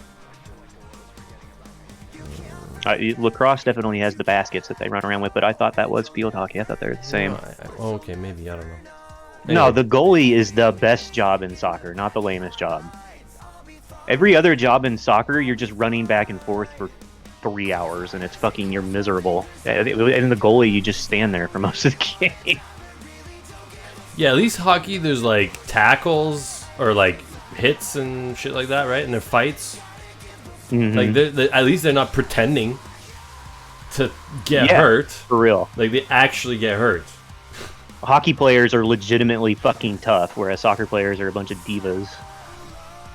Lacrosse definitely has the baskets that they run around with, but I thought that was field hockey. I thought they were the same. Okay, maybe. I don't know. Anyway. No, the goalie is the best job in soccer, not the lamest job. Every other job in soccer, you're just running back and forth for 3 hours, and it's fucking, you're miserable. And the goalie, you just stand there for most of the game. Yeah, at least hockey, there's like tackles or like hits and shit like that, right? And they're fights. Like, at least they're not pretending to get hurt. For real. Like, they actually get hurt. Hockey players are legitimately fucking tough, whereas soccer players are a bunch of divas.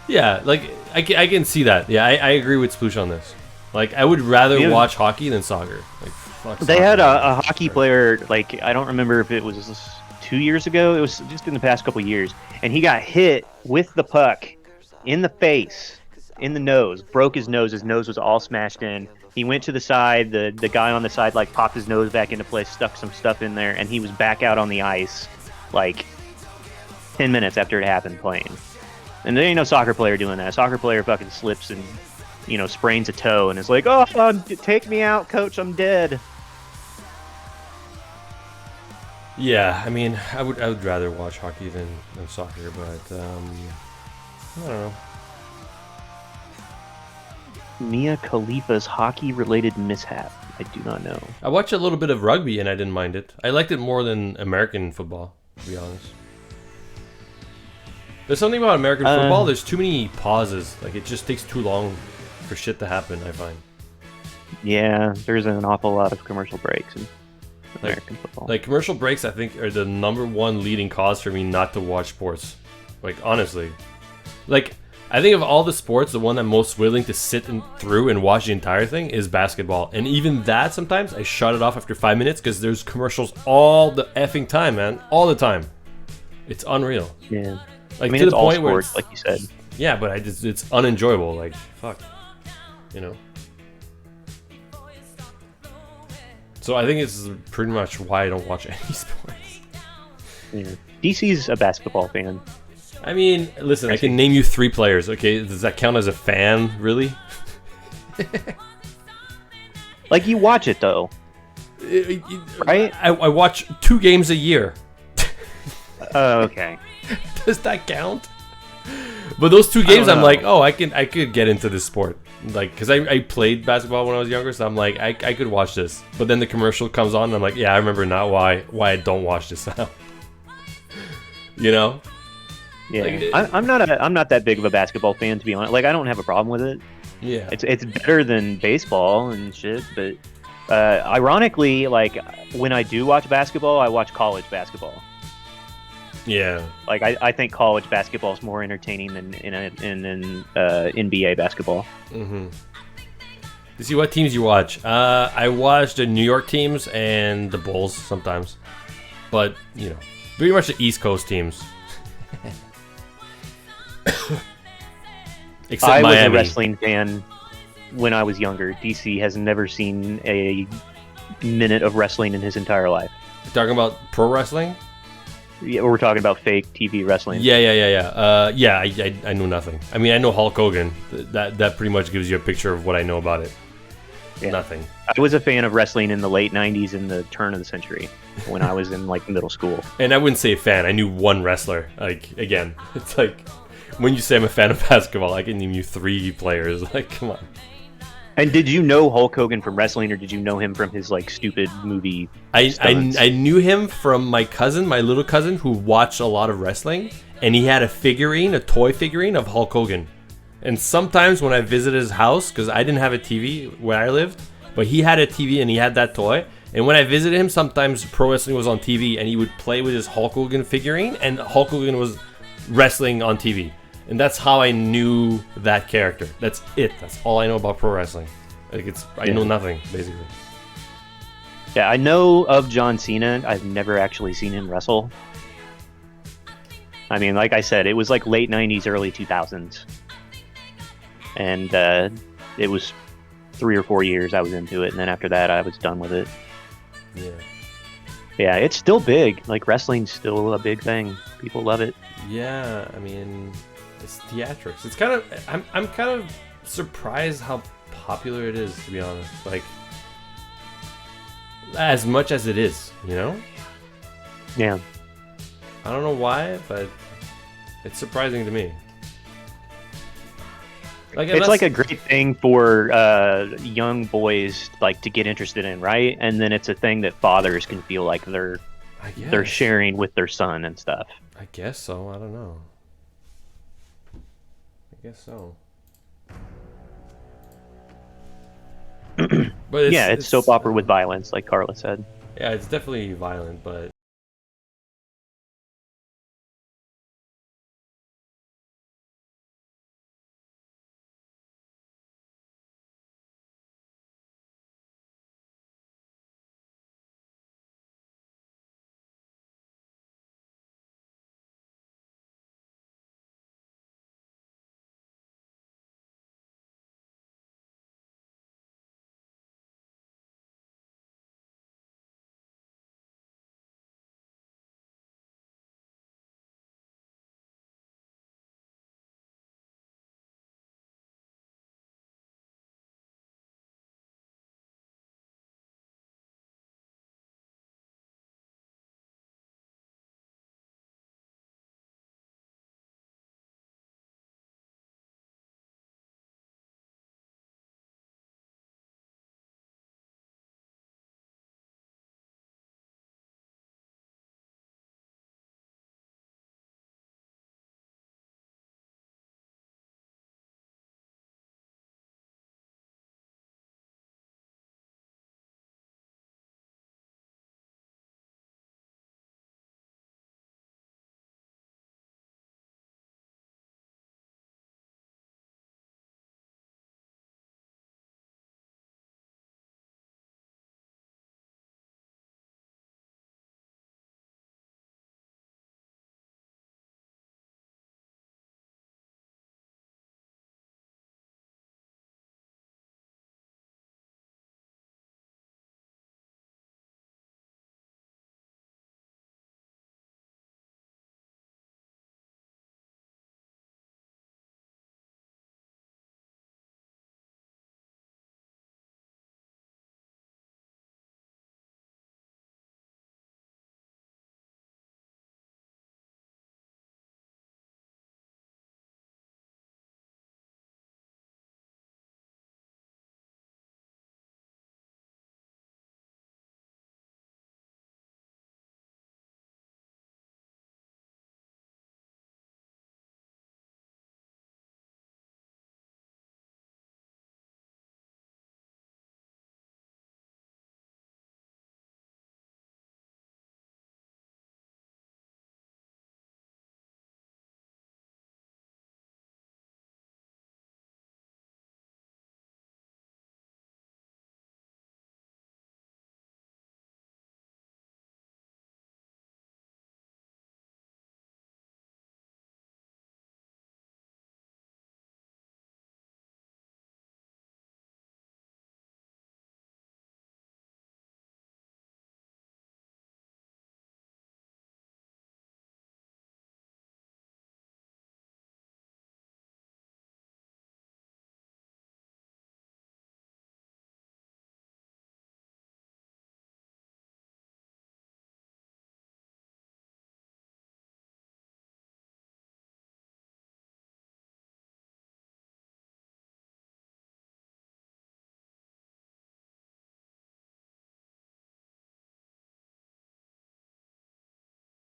Yeah, like, I can see that. Yeah, I agree with Sploosh on this. Like, I would rather watch hockey than soccer. Like, fuck they soccer. had a hockey player, like, I don't remember if it was 2 years ago. It was just in the past couple years. And he got hit with the puck in the face, in the nose, broke his nose. His nose was all smashed in. He went to the side. The guy on the side, like, popped his nose back into place, stuck some stuff in there, and he was back out on the ice, like, 10 minutes after it happened playing. And there ain't no soccer player doing that. A soccer player fucking slips and, you know, sprains a toe and is like, oh, take me out, coach, I'm dead. Yeah, I mean, I would rather watch hockey than soccer, but I don't know. Mia Khalifa's hockey-related mishap. I do not know. I watched a little bit of rugby and I didn't mind it. I liked it more than American football, to be honest. There's something about American football. There's too many pauses. Like, it just takes too long for shit to happen, I find. Yeah, there's an awful lot of commercial breaks in American football. Like, commercial breaks, I think, are the #1 leading cause for me not to watch sports. Like, honestly. Like, I think of all the sports, the one I'm most willing to sit through and watch the entire thing is basketball. And even that, sometimes, I shut it off after 5 minutes because there's commercials all the effing time, man. All the time. It's unreal. Yeah. Like, I mean, to it's the all point where sports, like you said. Yeah, but it's unenjoyable. Like, fuck. You know? So I think it's pretty much why I don't watch any sports. Yeah. DC's a basketball fan. I mean, listen, I can name you 3 players, okay? Does that count as a fan, really? Like, you watch it, though. Right? I watch 2 games a year. Oh, okay. Does that count? But those 2 games, I'm like, oh, I could get into this sport. Like, because I played basketball when I was younger, so I'm like, I could watch this. But then the commercial comes on, and I'm like, yeah, I remember now why I don't watch this now. You know? Yeah, like, I'm not that big of a basketball fan, to be honest. Like, I don't have a problem with it. Yeah, it's better than baseball and shit. But ironically, like, when I do watch basketball, I watch college basketball. Yeah, like I think college basketball is more entertaining than in NBA basketball. Mm-hmm. You see what teams you watch? I watch the New York teams and the Bulls sometimes, but you know, pretty much the East Coast teams. Except I was Miami. a wrestling fan when I was younger. DC has never seen a minute of wrestling in his entire life. You're talking about pro wrestling? Yeah, we're talking about fake TV wrestling. Yeah. I know nothing. I mean, I know Hulk Hogan. That pretty much gives you a picture of what I know about it. Yeah. Nothing. I was a fan of wrestling in the late 90s and the turn of the century when I was in, like, middle school. And I wouldn't say a fan. I knew one wrestler. Like, again, it's like, when you say I'm a fan of basketball, I can name you 3 players. Like, come on. And did you know Hulk Hogan from wrestling, or did you know him from his like stupid movie stunts? I knew him from my cousin, my little cousin, who watched a lot of wrestling, and he had a toy figurine of Hulk Hogan. And sometimes when I visited his house, because I didn't have a TV where I lived, but he had a TV and he had that toy. And when I visited him, sometimes pro wrestling was on TV, and he would play with his Hulk Hogan figurine, and Hulk Hogan was wrestling on TV. And that's how I knew that character. That's it. That's all I know about pro wrestling. Like I know nothing basically. Yeah, I know of John Cena. I've never actually seen him wrestle. I mean, like I said, it was like late '90s, early 2000s, and it was 3 or 4 years I was into it, and then after that, I was done with it. Yeah. Yeah, it's still big. Like wrestling's still a big thing. People love it. Yeah, I mean, it's theatrics. It's kind of I'm kind of surprised how popular it is, to be honest. Like as much as it is, you know? Yeah. I don't know why, but it's surprising to me. Like It's like a great thing for young boys like to get interested in, right? And then it's a thing that fathers can feel like they're sharing with their son and stuff. I guess so. I don't know. I guess so. But it's soap opera with violence, like Carla said. Yeah, it's definitely violent, but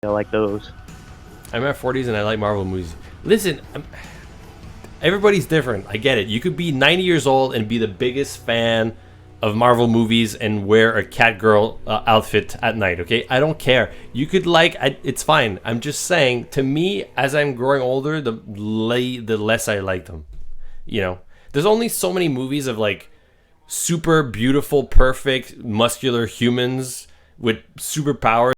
I like those. I'm at 40s and I like Marvel movies. Listen, everybody's different. I get it. You could be 90 years old and be the biggest fan of Marvel movies and wear a Catgirl outfit at night, okay? I don't care. You could it's fine. I'm just saying, to me, as I'm growing older, the less I like them. You know? There's only so many movies of, like, super beautiful, perfect, muscular humans with superpowers.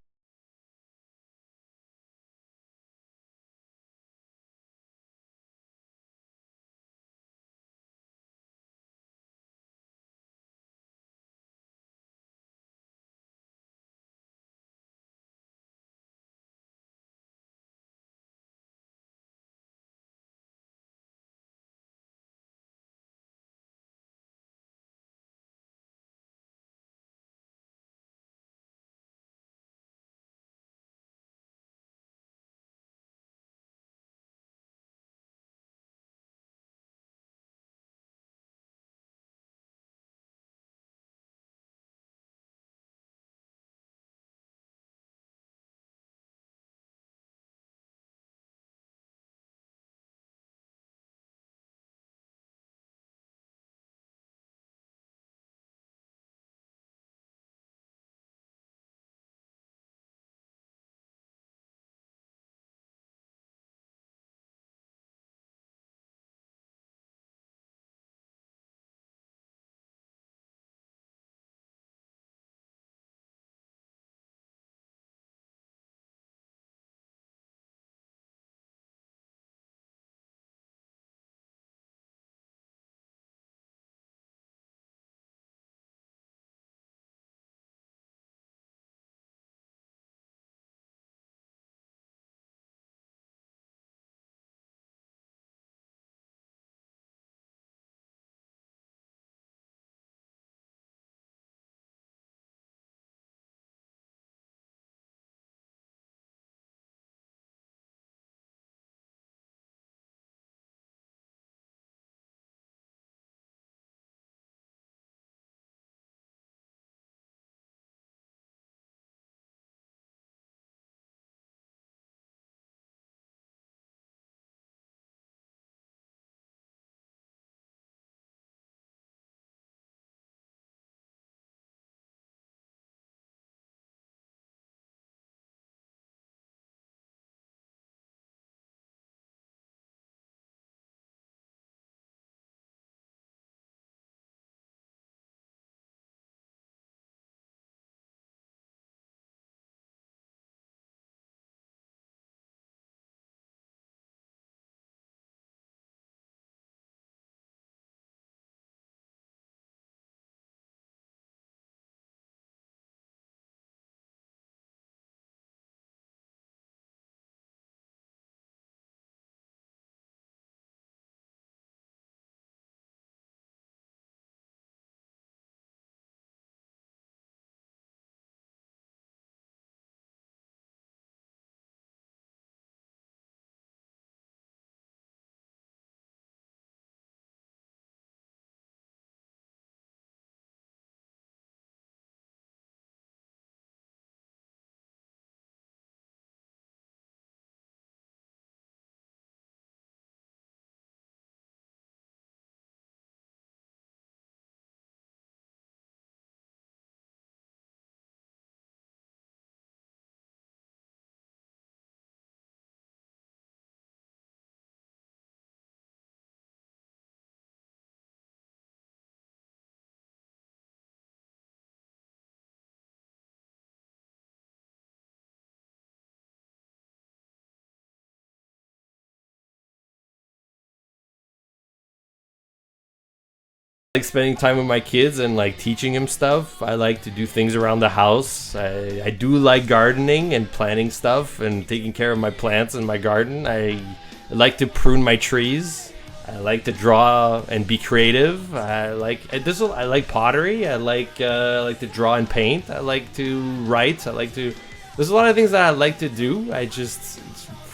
Like spending time with my kids and like teaching him stuff. I like to do things around the house. I do like gardening and planting stuff and taking care of my plants in my garden. I like to prune my trees. I like to draw and be creative. I like pottery. I like to draw and paint. I like to write. There's a lot of things that I like to do. I just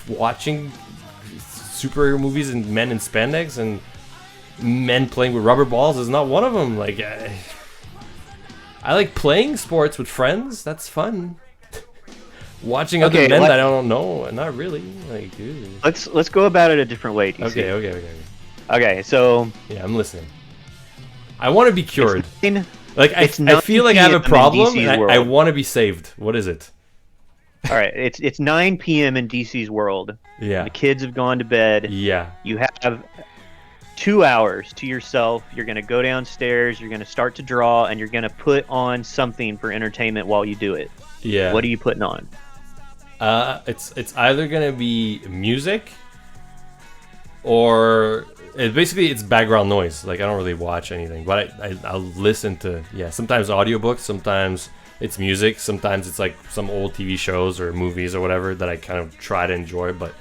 watching superhero movies and men in spandex and men playing with rubber balls is not one of them. Like, I like playing sports with friends. That's fun. Watching other men that I don't know, not really. Like, dude. Let's go about it a different way. DC. Okay. So yeah, I'm listening. I want to be cured. Like I feel like I have a in problem. DC's And I want to be saved. What is it? All right, it's 9 p.m. in DC's world. Yeah. The kids have gone to bed. Yeah. You have 2 hours to yourself. You're gonna go downstairs. You're gonna start to draw, and you're gonna put on something for entertainment while you do it. Yeah. What are you putting on? It's either gonna be music, or it's background noise. Like I don't really watch anything, but I'll listen to sometimes audiobooks, sometimes it's music, sometimes it's like some old TV shows or movies or whatever that I kind of try to enjoy. But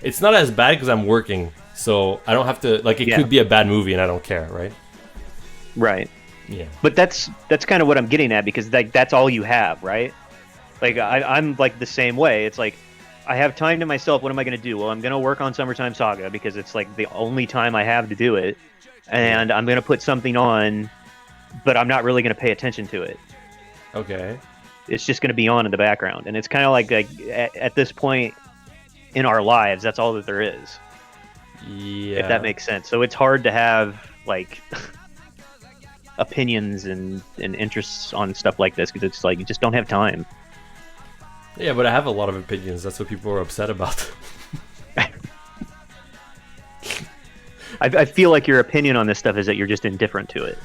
it's not as bad because I'm working, so I don't have to like. It could be a bad movie and I don't care, right? Right. Yeah. But that's kind of what I'm getting at, because like that's all you have, right? Like I'm like the same way. It's like I have time to myself. What am I going to do? Well, I'm going to work on Summertime Saga because it's like the only time I have to do it, and I'm going to put something on, but I'm not really going to pay attention to it. Okay. It's just going to be on in the background, and it's kind of like at this point in our lives, that's all that there is. Yeah. If that makes sense. So it's hard to have like opinions and interests on stuff like this because it's like you just don't have time. Yeah, but I have a lot of opinions. That's what people are upset about. I feel like your opinion on this stuff is that you're just indifferent to it.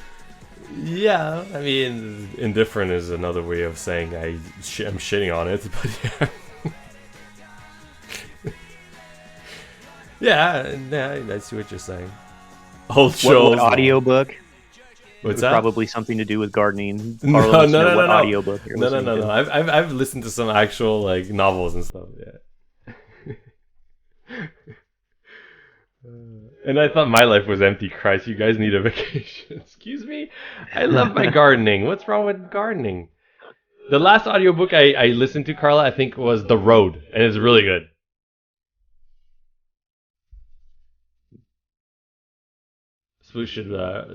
Yeah, I mean, indifferent is another way of saying I'm shitting on it, but yeah. I see what you're saying. Old shows. What audiobook? What's that? Probably something to do with gardening. No. Audiobook No. I've listened to some actual like novels and stuff. Yeah. And I thought my life was empty. Christ, you guys need a vacation. Excuse me? I love my gardening. What's wrong with gardening? The last audiobook I listened to, Carla, I think was The Road, and it's really good. Sploosh should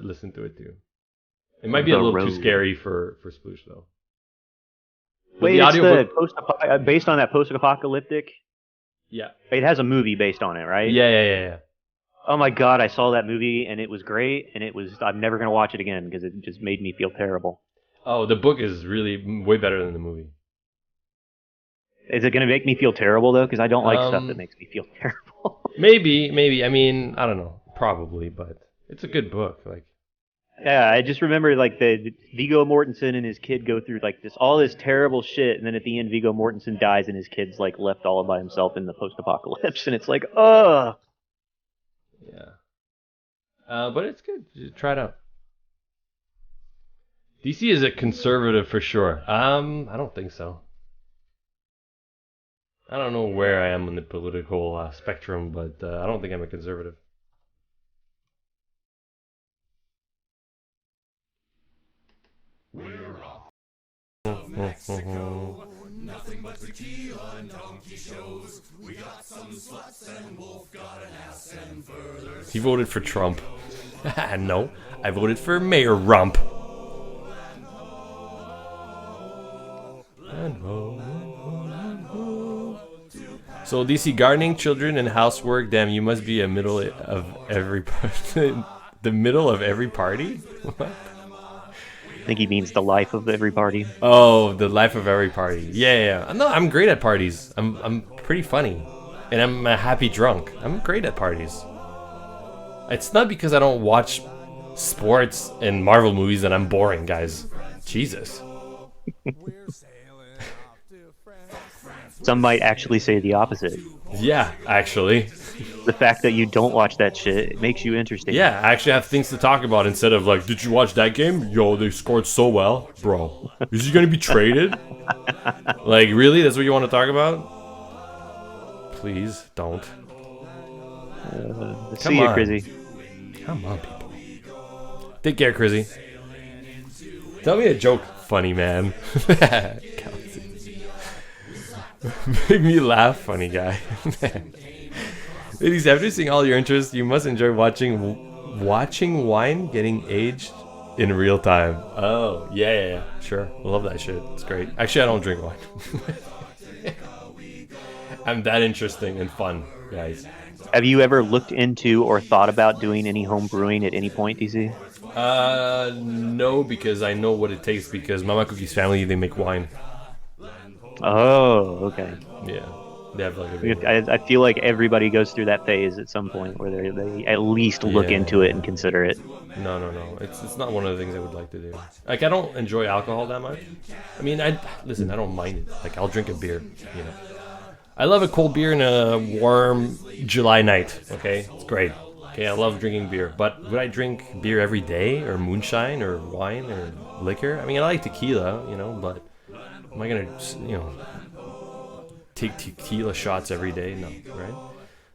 listen to it too. It might be a little too scary for Sploosh though. Wait, it's based on that post-apocalyptic? Yeah. It has a movie based on it, right? Yeah. Oh my god, I saw that movie and it was great, and I'm never going to watch it again because it just made me feel terrible. Oh, the book is really way better than the movie. Is it going to make me feel terrible though? Because I don't like stuff that makes me feel terrible. Maybe. I mean, I don't know. Probably, but it's a good book. Like. Yeah, I just remember like the Viggo Mortensen and his kid go through like all this terrible shit, and then at the end Viggo Mortensen dies and his kid's like left all by himself in the post-apocalypse, and it's like, ugh. Yeah. But it's good. Try it out. DC is a conservative for sure. I don't think so. I don't know where I am on the political spectrum, but I don't think I'm a conservative. We're off of Mexico. Nothing but tequila and donkey shows. We got some sluts and Wolf got an ass and further. He voted for Trump. No, I voted for Mayor Rump. So DC gardening, children, and housework. Damn, you must be a middle of every the middle of every party. What? I think he means the life of every party. Oh, the life of every party. Yeah. No, I'm great at parties. I'm pretty funny, and I'm a happy drunk. I'm great at parties. It's not because I don't watch sports and Marvel movies that I'm boring, guys. Jesus. Some might actually say the opposite. Yeah, actually. The fact that you don't watch that shit, it makes you interesting. Yeah, I actually have things to talk about instead of like, did you watch that game? Yo, they scored so well. Bro, is he going to be traded? Like, really? That's what you want to talk about? Please, don't. See you, Crizzy. Come on, people. Take care, Crizzy. Tell me a joke, funny man. Make me laugh, funny guy. Ladies, after seeing all your interests, you must enjoy watching wine getting aged in real time. Oh, yeah. Sure. Love that shit. It's great. Actually, I don't drink wine. I'm that interesting and fun, guys. Have you ever looked into or thought about doing any home brewing at any point, DC? No, because I know what it takes. Because Mama Cookie's family, they make wine. Oh, okay. Yeah, they have like a big... I feel like everybody goes through that phase at some point where they at least look into it and consider it. No. It's not one of the things I would like to do. Like, I don't enjoy alcohol that much. I mean, I don't mind it. Like, I'll drink a beer, you know. I love a cold beer in a warm July night. Okay, it's great. Okay, I love drinking beer, but would I drink beer every day, or moonshine, or wine, or liquor? I mean, I like tequila, you know, but am I gonna, you know, take tequila shots every day? No, right?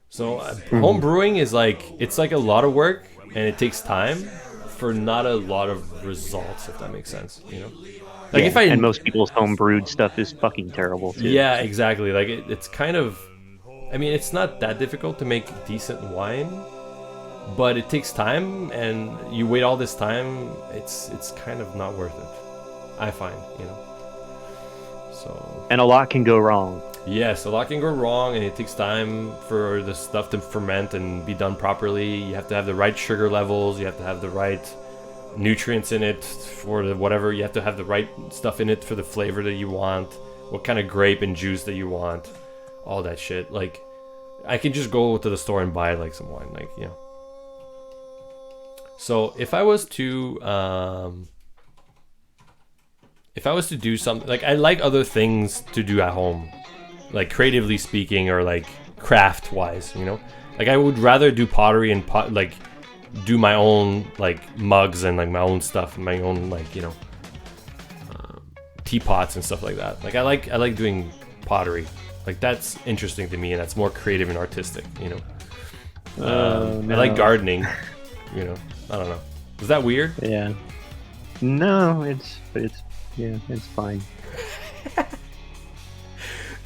So home brewing is like, it's like a lot of work, and it takes time for not a lot of results, if that makes sense, you know. Like, yeah, and most people's home brewed stuff is fucking terrible too. Yeah, exactly. Like, it's kind of, I mean, it's not that difficult to make decent wine, but it takes time, and you wait all this time. It's kind of not worth it, I find, you know. So, and a lot can go wrong. Yes, a lot can go wrong, and it takes time for the stuff to ferment and be done properly. You have to have the right sugar levels. You have to have the right nutrients in it for the whatever. You have to have the right stuff in it for the flavor that you want, what kind of grape and juice that you want, all that shit. Like, I can just go to the store and buy like some wine, like, you know. So if I was to do something, like, I like other things to do at home, like creatively speaking, or like craft wise, you know. Like, I would rather do pottery and like do my own like mugs and like my own stuff, my own, like, you know, teapots and stuff like that. Like, I like doing pottery. Like, that's interesting to me, and that's more creative and artistic, you know. No. I like gardening, you know. I don't know. Is that weird? Yeah. No, it's fine.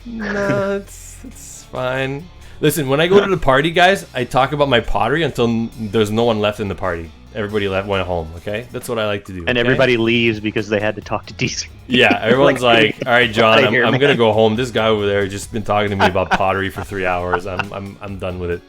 No, it's fine. Listen, when I go to the party, guys, I talk about my pottery until there's no one left in the party. Everybody went home, okay? That's what I like to do. And okay? Everybody leaves because they had to talk to DC. Yeah, everyone's like, all right, John, I'm man. gonna go home. This guy over there has just been talking to me about pottery for 3 hours. I'm done with it.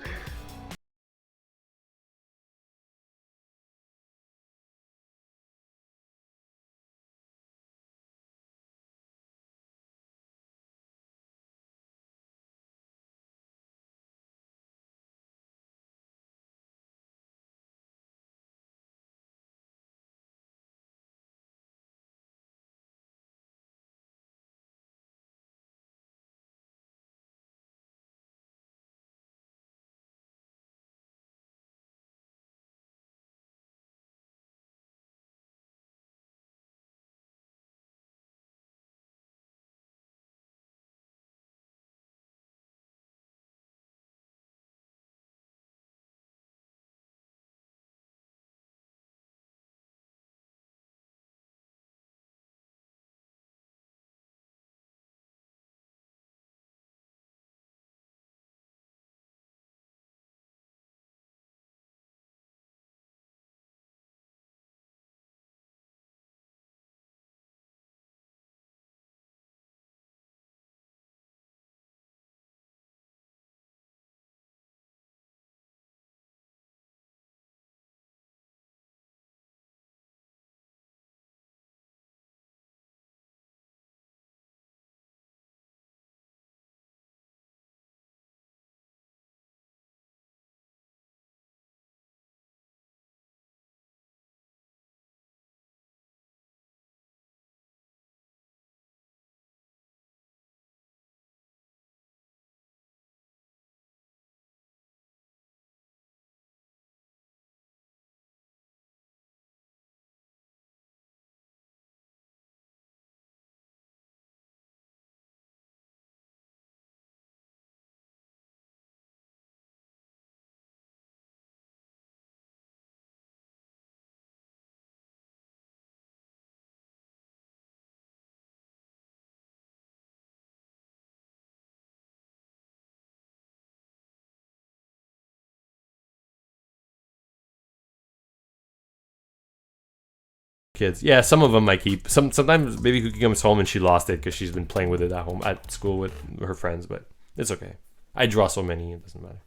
Kids, yeah, some of them I keep. Sometimes baby Cookie comes home and she lost it because she's been playing with it at home, at school with her friends. But It's okay. I draw so many, it doesn't matter.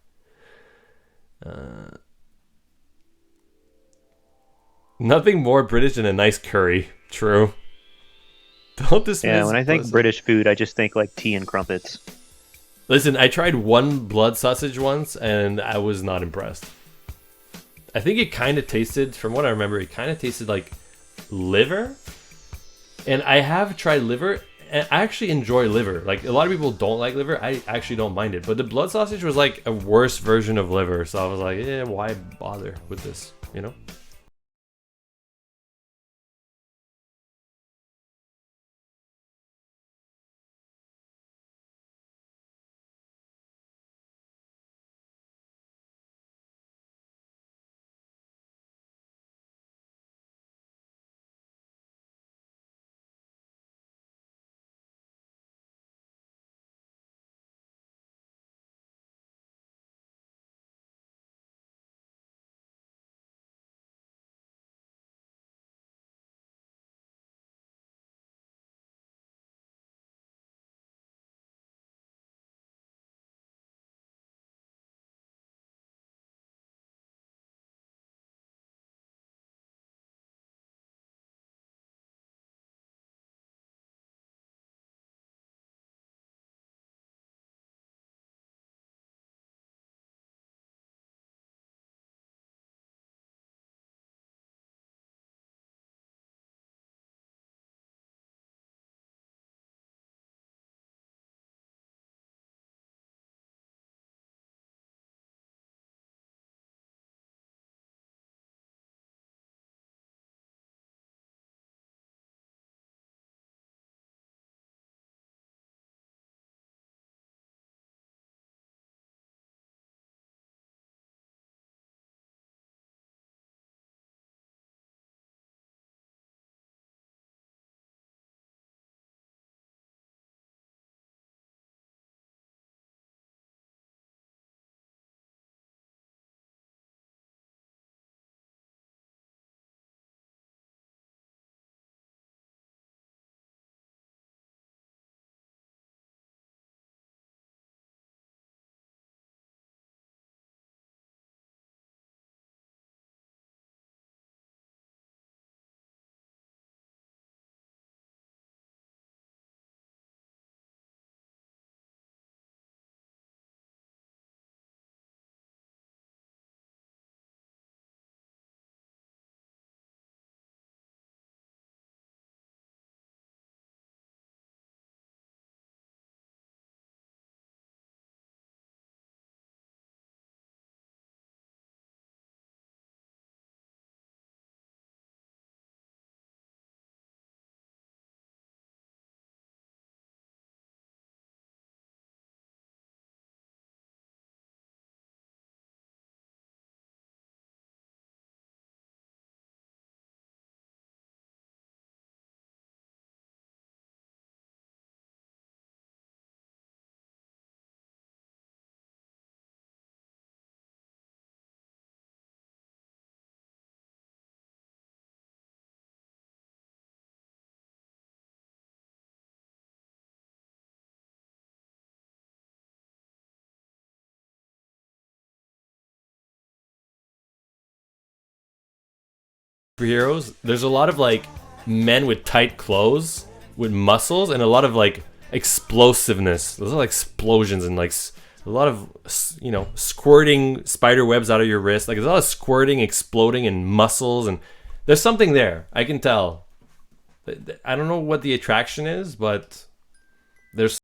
Nothing more British than a nice curry. True. Don't dismiss. Yeah, when I think listen. British food, I just think like tea and crumpets. Listen, I tried one blood sausage once, and I was not impressed. I think it kind of tasted, from what I remember, it kind of tasted like liver. And I have tried liver, and I actually enjoy liver. Like, a lot of people don't like liver. I actually don't mind it. But the blood sausage was like a worse version of liver. So I was like, yeah, why bother with this, you know? Superheroes, there's a lot of like men with tight clothes with muscles and a lot of like explosiveness. Those are like explosions and like a lot of, you know, squirting spider webs out of your wrist. Like there's a lot of squirting, exploding, and muscles, and there's something there. I can tell. I don't know what the attraction is, but there's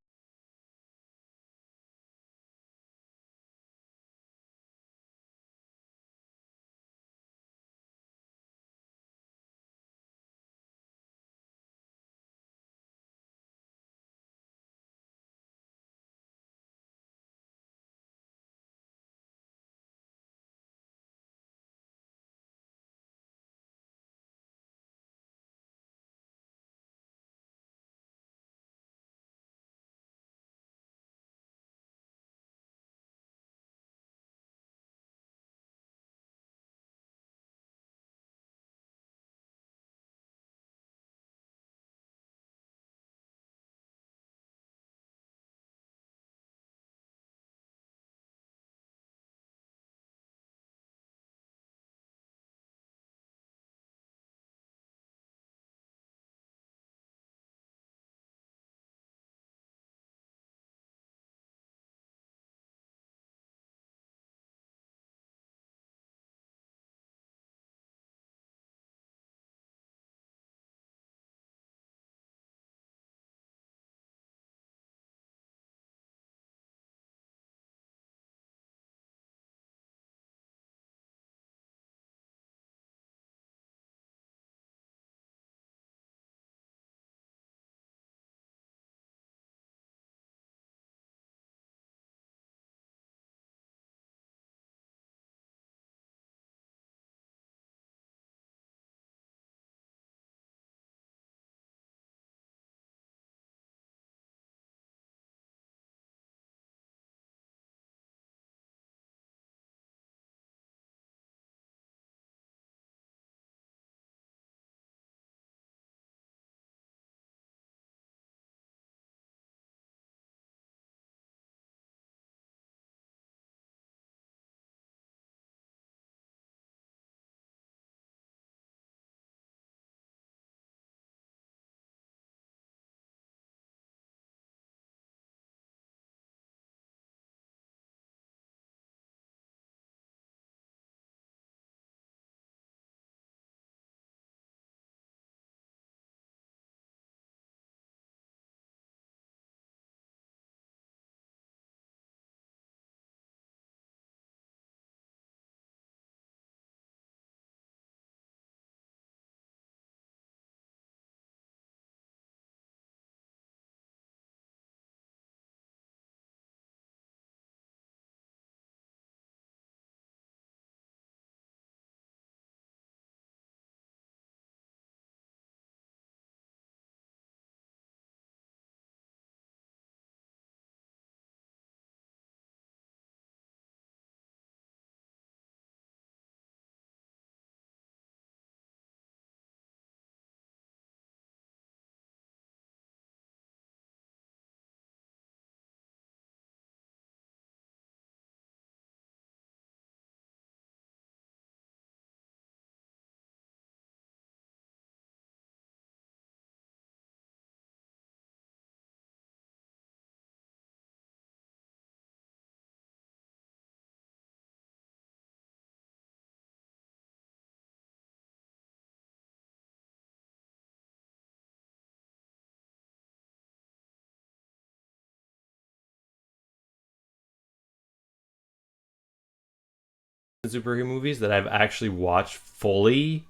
superhero movies that I've actually watched fully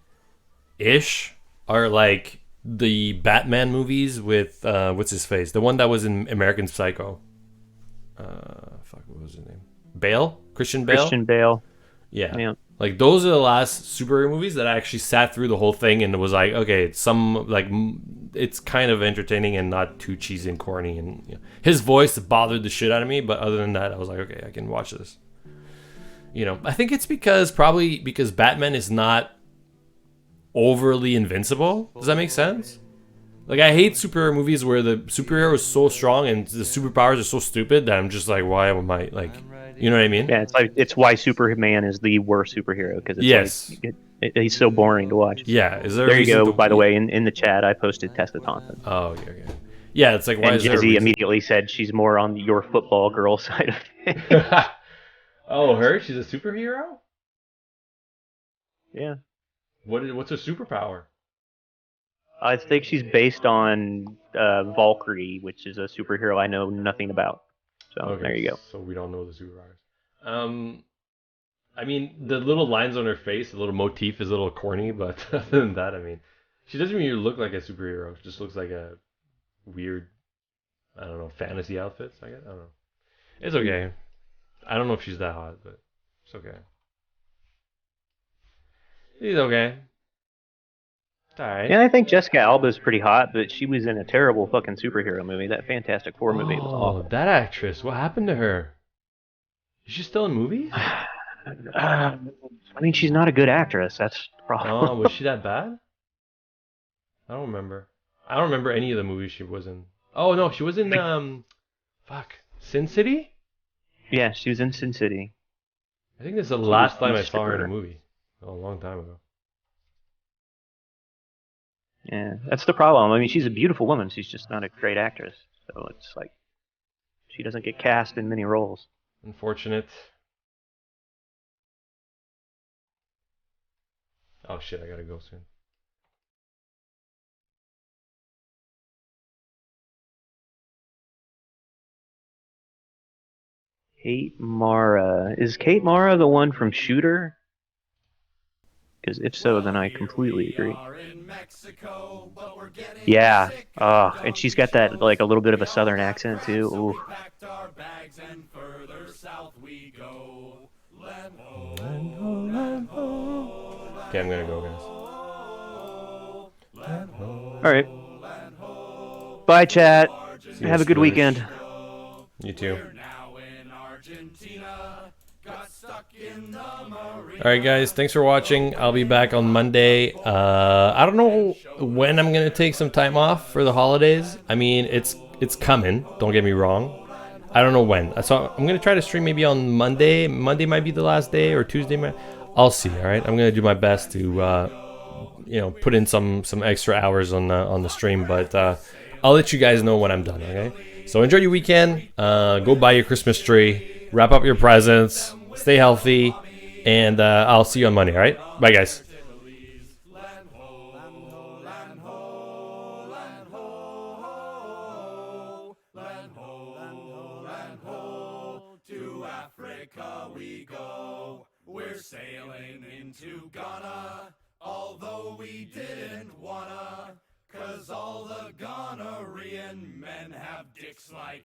ish are like the Batman movies with what's his face? The one that was in American Psycho. Fuck, what was his name? Bale? Christian Bale? Christian Bale. Yeah. Yeah. Like those are the last superhero movies that I actually sat through the whole thing and was like, okay, it's kind of entertaining and not too cheesy and corny. And you know, his voice bothered the shit out of me, but other than that, I was like, okay, I can watch this. You know, I think it's probably because Batman is not overly invincible. Does that make sense? Like, I hate superhero movies where the superhero is so strong and the superpowers are so stupid that I'm just like, why am I like, you know what I mean? Yeah, it's why Superman is the worst superhero, because Yes. He's so boring to watch. Yeah. Is there a There you reason go. By the way, in the chat, I posted Tessa Thompson. Oh, okay. Yeah, it's like, why And is there a Jesse reason? immediately said she's more on your football girl side of things. Oh, her? She's a superhero? Yeah. What's her superpower? I think she's based on Valkyrie, which is a superhero I know nothing about. So Okay, there you go. So we don't know the superpowers. I mean, the little lines on her face, the little motif is a little corny, but other than that, I mean, she doesn't really look like a superhero. She just looks like a weird, I don't know, fantasy outfits, I guess. I don't know. It's okay. I don't know if she's that hot, but it's okay. She's okay. It's alright. Yeah, I think Jessica Alba's pretty hot, but she was in a terrible fucking superhero movie. That Fantastic Four movie was awful. That actress. What happened to her? Is she still in movies? I mean, she's not a good actress. That's the problem. Oh, was she that bad? I don't remember. I don't remember any of the movies she was in. Oh no, she was in Sin City? Yeah, she was in Sin City. I think this is the last time I saw her in a movie. Oh, a long time ago. Yeah, that's the problem. I mean, she's a beautiful woman. She's just not a great actress. So it's like she doesn't get cast in many roles. Unfortunate. Oh shit, I gotta go soon. Kate Mara. Is Kate Mara the one from Shooter? Because if so, then I completely agree. Yeah. And she's got that, like, a little bit of a southern accent, too. Ooh. Okay, I'm gonna go, guys. Alright. Bye, chat. Have a good weekend. You too. Alright guys, thanks for watching. I'll be back on Monday. I don't know when I'm gonna take some time off for the holidays. I mean, it's coming, don't get me wrong. I don't know when. So I'm gonna try to stream maybe on Monday. Monday might be the last day, or Tuesday. I'll see. Alright, I'm gonna do my best to you know, put in some extra hours on the stream, but I'll let you guys know when I'm done, okay? So enjoy your weekend. Go buy your Christmas tree. Wrap up your presents. Stay healthy. And I'll see you on Monday, all right? Bye, guys. To Africa we go. We're sailing into Ghana, although we didn't wanna, 'cause all the gonorrhean men have dicks like